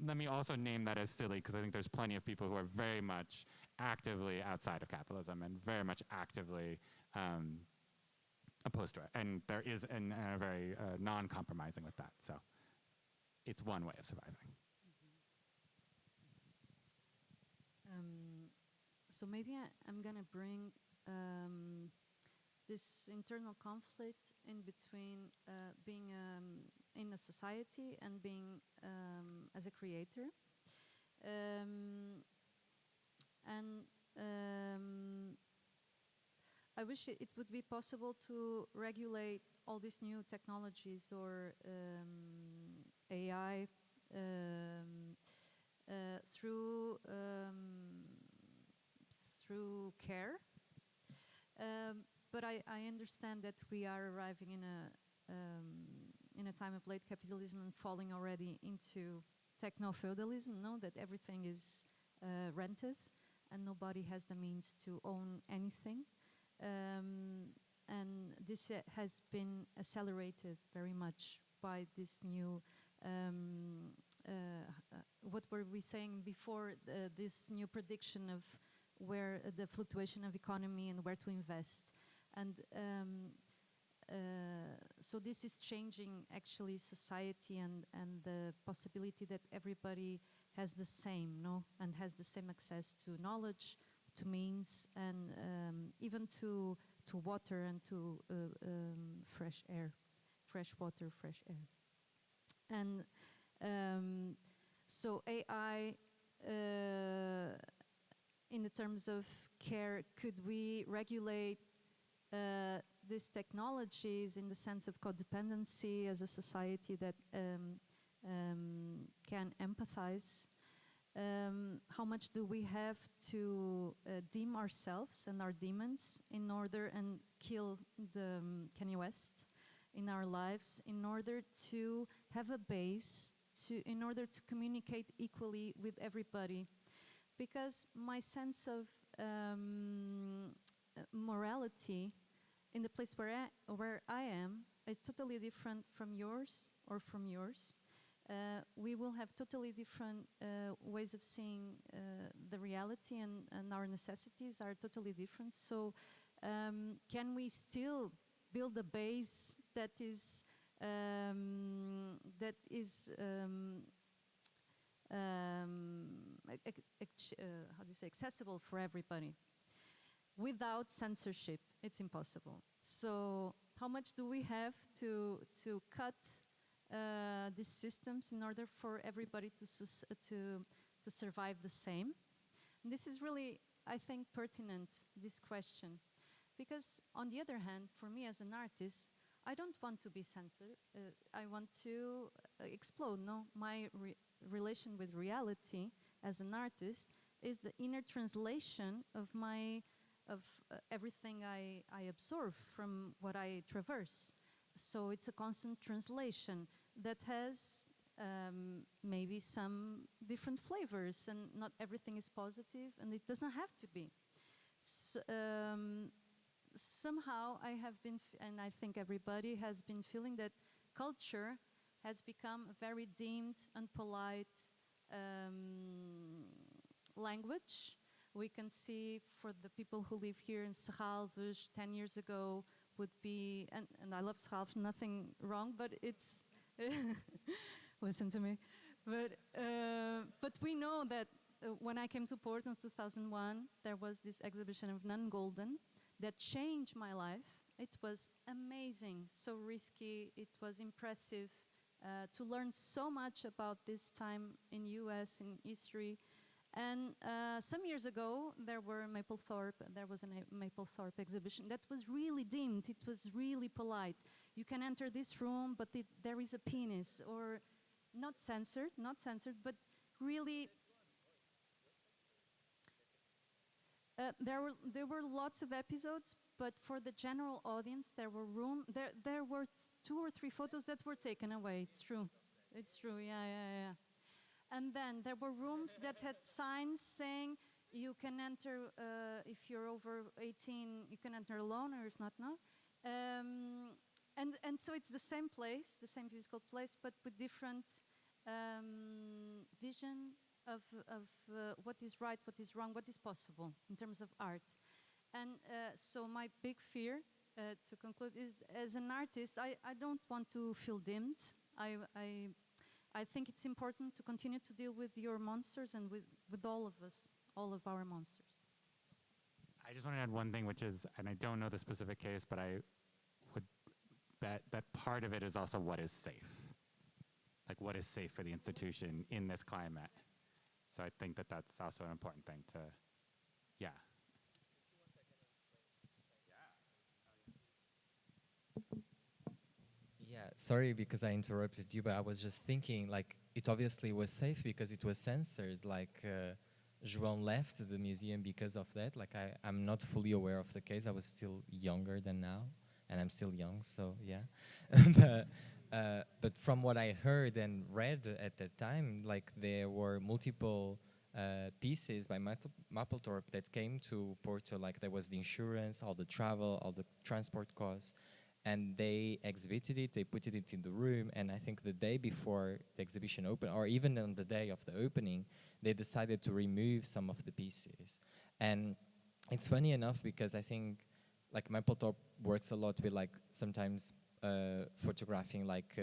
let me also name that as silly, because I think there's plenty of people who are very much actively outside of capitalism and very much actively opposed to it. And there is a very non-compromising with that. So it's one way of surviving. So maybe I'm going to bring this internal conflict in between being in a society and being as a creator. I wish it would be possible to regulate all these new technologies or AI through care. But I understand that we are arriving in a time of late capitalism and falling already into techno-feudalism, no? That everything is rented and nobody has the means to own anything. And this has been accelerated very much by this new, what were we saying before, this new prediction of where the fluctuation of economy and where to invest. And so this is changing actually society and the possibility that everybody has the same, no? And has the same access to knowledge, to means, and even to water and to fresh air, fresh water, fresh air. And so AI, in the terms of care, could we regulate these technologies in the sense of codependency as a society that can empathize? How much do we have to deem ourselves and our demons in order and kill the Kanye West in our lives in order to have a base, in order to communicate equally with everybody? Because my sense of morality in the place where I am is totally different from yours or from yours. We will have totally different ways of seeing the reality, and our necessities are totally different. So can we still build a base that is how do you say, accessible for everybody without censorship? It's impossible. So how much do we have to cut these systems in order for everybody to survive the same? And this is really, I think, pertinent, this question, because on the other hand, for me as an artist, I don't want to be censored. I want to explode. No, my relation with reality as an artist is the inner translation of everything I absorb from what I traverse. So it's a constant translation that has maybe some different flavors, and not everything is positive, and it doesn't have to be. So, somehow I have been, and I think everybody has been feeling that culture has become a very deemed and polite language. We can see for the people who live here in Serralves 10 years ago would be, and I love Serralves, nothing wrong, but it's, listen to me. But we know that when I came to Porto in 2001, there was this exhibition of Nan Golden that changed my life. It was amazing, so risky, it was impressive to learn so much about this time in US, in history. And some years ago, there was a Maplethorpe exhibition that was really deemed, it was really polite. You can enter this room, but there is a penis, or not censored, but really. There were lots of episodes, but for the general audience, there were 2 or 3 photos that were taken away. It's true, yeah. And then there were rooms that had signs saying you can enter, if you're over 18, you can enter alone, or if not, no. And so it's the same place, the same physical place, but with different vision of what is right, what is wrong, what is possible in terms of art. And so my big fear, to conclude, is as an artist, I don't want to feel dimmed. I think it's important to continue to deal with your monsters and with all of us, all of our monsters. I just want to add one thing, which is, and I don't know the specific case, but I would bet that part of it is also what is safe. Like what is safe for the institution in this climate. So I think that that's also an important thing to, yeah. Yeah, sorry because I interrupted you, but I was just thinking, like, it obviously was safe because it was censored. Like, João left the museum because of that. Like, I'm not fully aware of the case. I was still younger than now, and I'm still young, so yeah. But from what I heard and read at that time, like, there were multiple pieces by Mapplethorpe that came to Porto. Like, there was the insurance, all the travel, all the transport costs. and they exhibited it, they put it in the room, and I think the day before the exhibition opened, or even on the day of the opening, they decided to remove some of the pieces. And it's funny enough because I think like Mapplethorpe works a lot with like sometimes photographing like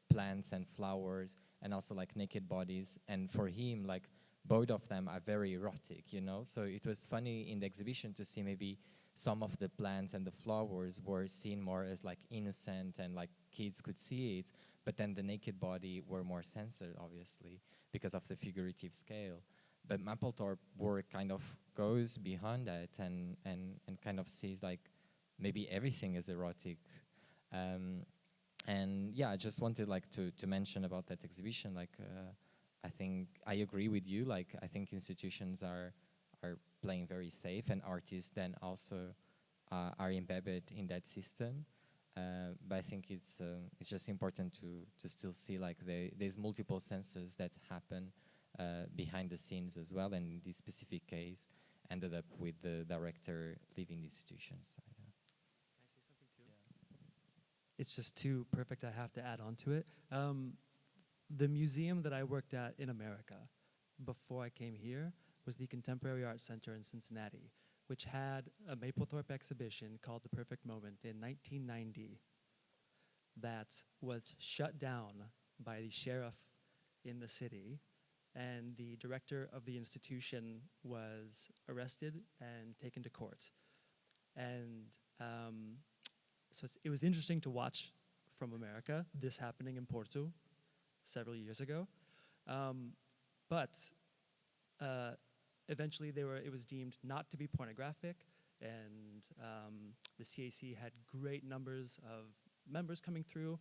plants and flowers and also like naked bodies, and for him like both of them are very erotic, you know. So it was funny in the exhibition to see maybe some of the plants and the flowers were seen more as like innocent and like kids could see it, but then the naked body were more censored, obviously, because of the figurative scale. But Mapplethorpe work kind of goes beyond that and kind of sees like maybe everything is erotic. And yeah, I just wanted like to mention about that exhibition. Like, I think I agree with you. Like, I think institutions are playing very safe, and artists then also are embedded in that system. But I think it's just important to still see like there's multiple senses that happen behind the scenes as well. And in this specific case, ended up with the director leaving the institution. So, yeah. Can I say something too? Yeah. It's just too perfect. I have to add on to it. The museum that I worked at in America before I came here was the Contemporary Art Center in Cincinnati, which had a Mapplethorpe exhibition called The Perfect Moment in 1990 that was shut down by the sheriff in the city, and the director of the institution was arrested and taken to court. And so it was interesting to watch from America this happening in Porto several years ago. But eventually it was deemed not to be pornographic, and the CAC had great numbers of members coming through,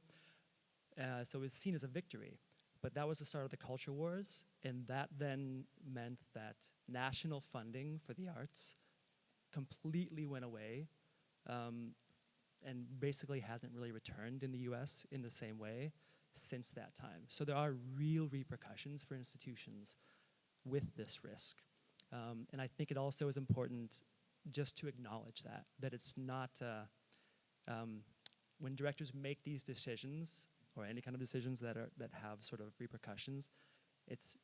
so it was seen as a victory. But that was the start of the culture wars, and that then meant that national funding for the arts completely went away, and basically hasn't really returned in the US in the same way since that time. So there are real repercussions for institutions with this risk. And I think it also is important just to acknowledge that it's not, when directors make these decisions, or any kind of decisions that have sort of repercussions, it's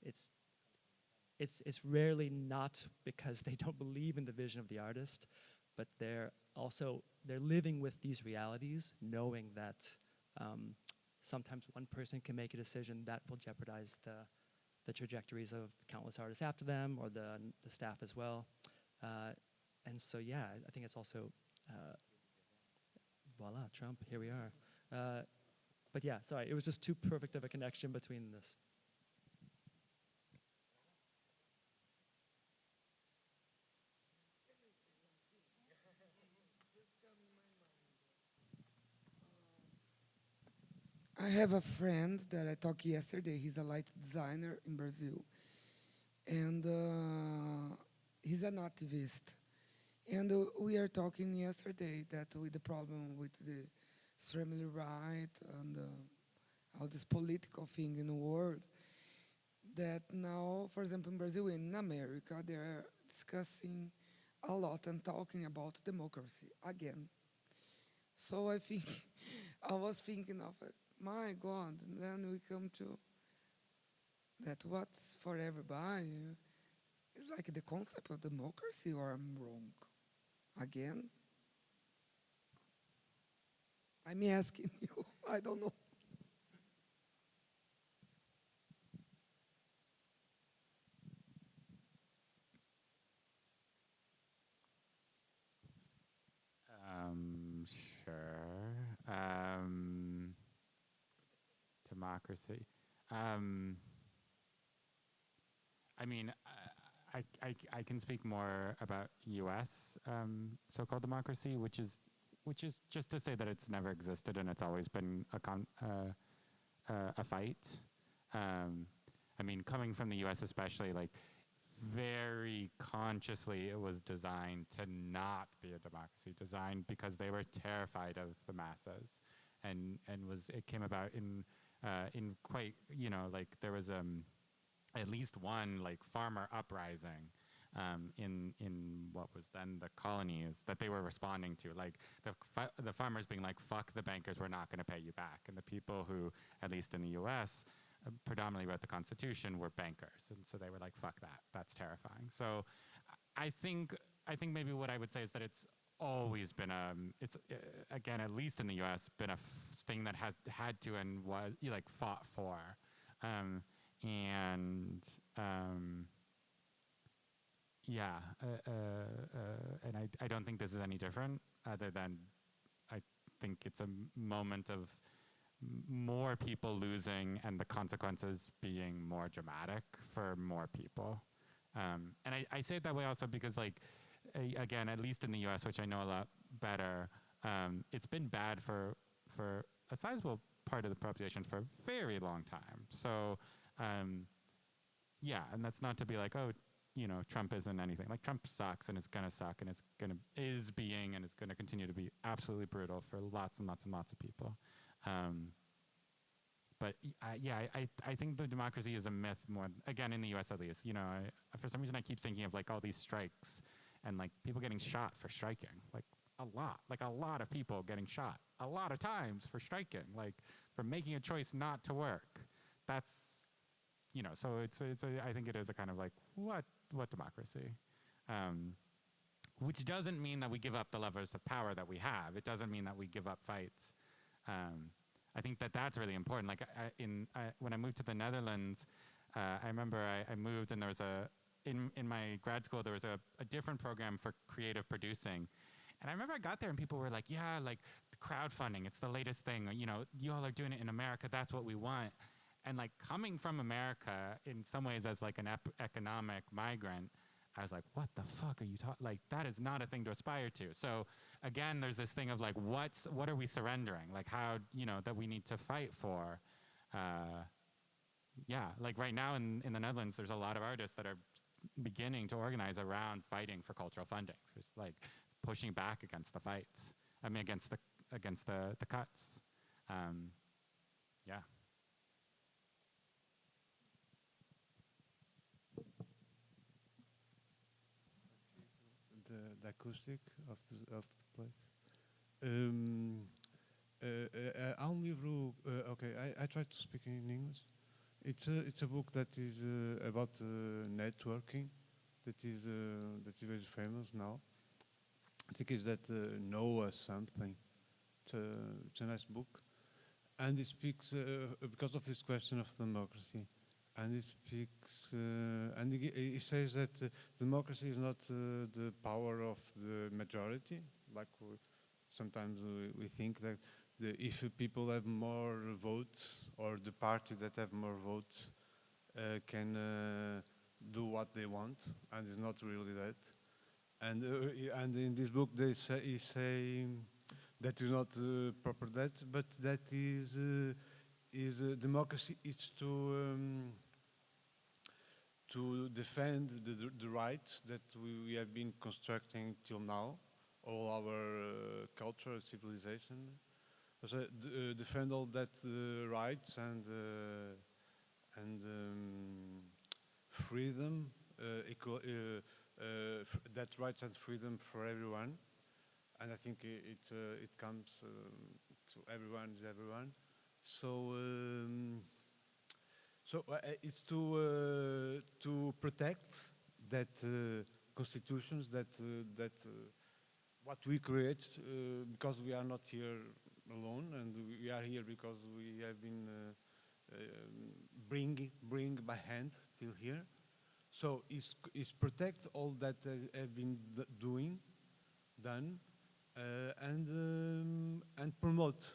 rarely not because they don't believe in the vision of the artist, but they're living with these realities, knowing that sometimes one person can make a decision that will jeopardize the trajectories of countless artists after them, or the staff as well. And so, yeah, I think it's also, voila, Trump, here we are. But yeah, sorry, it was just too perfect of a connection between this. I have a friend that I talked yesterday. He's a light designer in Brazil, and he's an activist. And we are talking yesterday that with the problem with the extremely right and all this political thing in the world, that now, for example, in Brazil, in America, they're discussing a lot and talking about democracy again. So I think, I was thinking of it, my God, and then we come to that what's for everybody is like the concept of democracy, or I'm wrong again? I'm asking you, I don't know. Sure. Democracy. I mean, I can speak more about U.S. So-called democracy, which is just to say that it's never existed and it's always been a fight. I mean, coming from the U.S. especially, like, very consciously it was designed to not be a democracy, designed because they were terrified of the masses, and it came about in quite, you know, like there was at least one like farmer uprising in what was then the colonies that they were responding to, like the farmers being like, fuck the bankers, we're not going to pay you back. And the people who, at least in the US, predominantly wrote the Constitution were bankers. And so they were like, fuck that, that's terrifying. So I think maybe what I would say is that it's always been again, at least in the US, been a thing that has had to and was like fought for. Yeah, and I don't think this is any different, other than I think it's a moment of more people losing and the consequences being more dramatic for more people. And I say it that way also because, like, again, at least in the US, which I know a lot better, it's been bad for a sizable part of the population for a very long time. So, yeah, and that's not to be like, oh, you know, Trump isn't anything. Like, Trump sucks and it's gonna suck and is gonna continue to be absolutely brutal for lots and lots and lots of people. But I think the democracy is a myth more, again, in the US at least. You know, for some reason I keep thinking of like all these strikes and like people getting shot for striking, like a lot of people getting shot a lot of times for striking, like for making a choice not to work. That's, you know, so I think it is a kind of like, what democracy? Which doesn't mean that we give up the levers of power that we have. It doesn't mean that we give up fights. I think that that's really important. Like when I moved to the Netherlands, I remember I moved and there was in my grad school, there was a different program for creative producing. And I remember I got there and people were like, yeah, like crowdfunding, it's the latest thing. You know, you all are doing it in America, that's what we want. And like coming from America in some ways as like an economic migrant, I was like, what the fuck are you talking? Like, that is not a thing to aspire to. So again, there's this thing of like, what are we surrendering? Like how, you know, that we need to fight for. Yeah, like right now in the Netherlands, there's a lot of artists that are beginning to organize around fighting for cultural funding, just like pushing back against the fights. I mean, against the cuts. Yeah. The acoustic of the place. Há livro. Okay, I try to speak in English. It's a book that is about networking, that is very famous now. I think it's that Noah something. It's a nice book, and it speaks because of this question of democracy. And he speaks, and he says that democracy is not the power of the majority, like sometimes we think that if people have more votes, or the party that have more votes can do what they want, and it's not really that. And in this book he say that is not proper that, but that is democracy is to defend the rights that we have been constructing till now, all our culture, civilization. So defend all that rights and freedom, that rights and freedom for everyone. And I think it comes to everyone is everyone. So it's to protect that constitutions, that what we create, because we are not here alone, and we are here because we have been bring by hand till here. So it's protect all that have been done, and promote.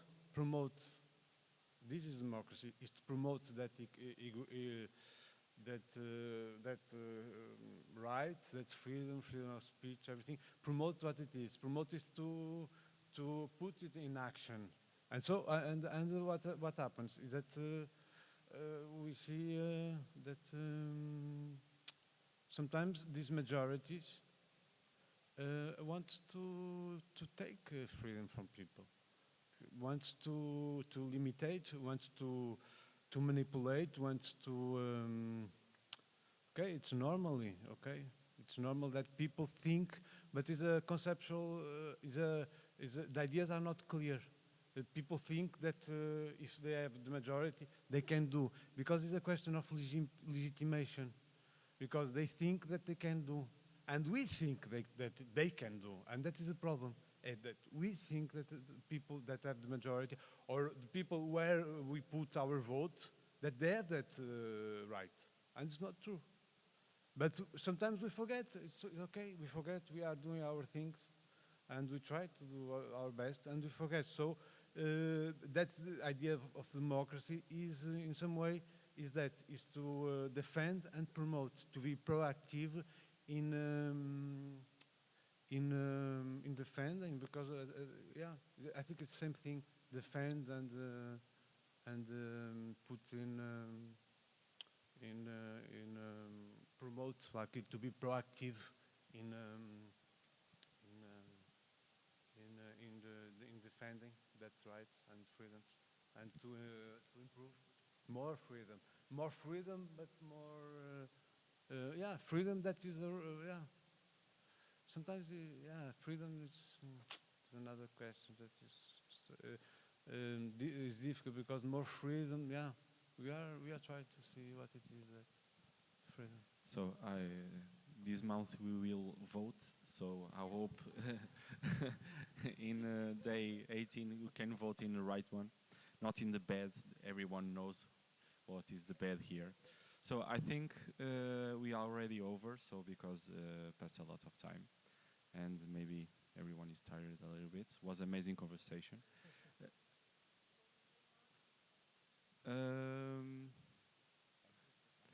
This is democracy. Is to promote that rights, that freedom of speech, everything. Promote what it is. Promote is to put it in action. And so and what happens is that we see that sometimes these majorities want to take freedom from people. Wants to limitate, wants to manipulate, wants to okay, it's normally okay. It's normal that people think, but it's a conceptual. The ideas are not clear. People think that if they have the majority, they can do, because it's a question of legitimation, because they think that they can do, and we think that they can do, and that is the problem. That we think that the people that have the majority, or the people where we put our vote, that they have that right, and it's not true. But sometimes we forget. It's okay. We forget. We are doing our things, and we try to do our best, and we forget. So that's the idea of democracy. Is in some way is to defend and promote, to be proactive in defending, because yeah, I think it's the same thing. Defend and put in promote, like to be proactive in defending that's right and freedoms, and to improve more freedom, but more yeah, freedom that is yeah. Sometimes yeah, freedom is another question that is difficult, because more freedom, yeah, we are trying to see what it is that freedom. So this month we will vote. So I hope in day 18 we can vote in the right one, not in the bad. Everyone knows what is the bad here. So I think we are already over. So because passed a lot of time, and maybe everyone is tired a little bit. It was an amazing conversation.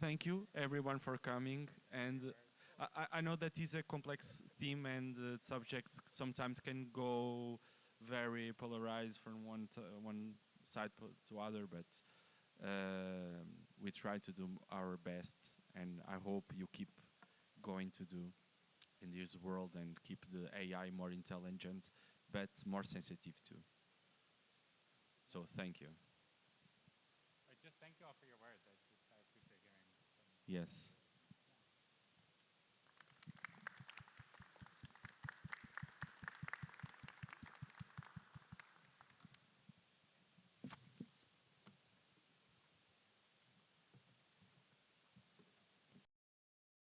Thank you everyone for coming, and I know that is a complex theme, and subjects sometimes can go very polarized from one side to other, but we try to do our best, and I hope you keep going to do in this world and keep the AI more intelligent but more sensitive too. So thank you. Just thank you all for your words. I appreciate hearing. Yes.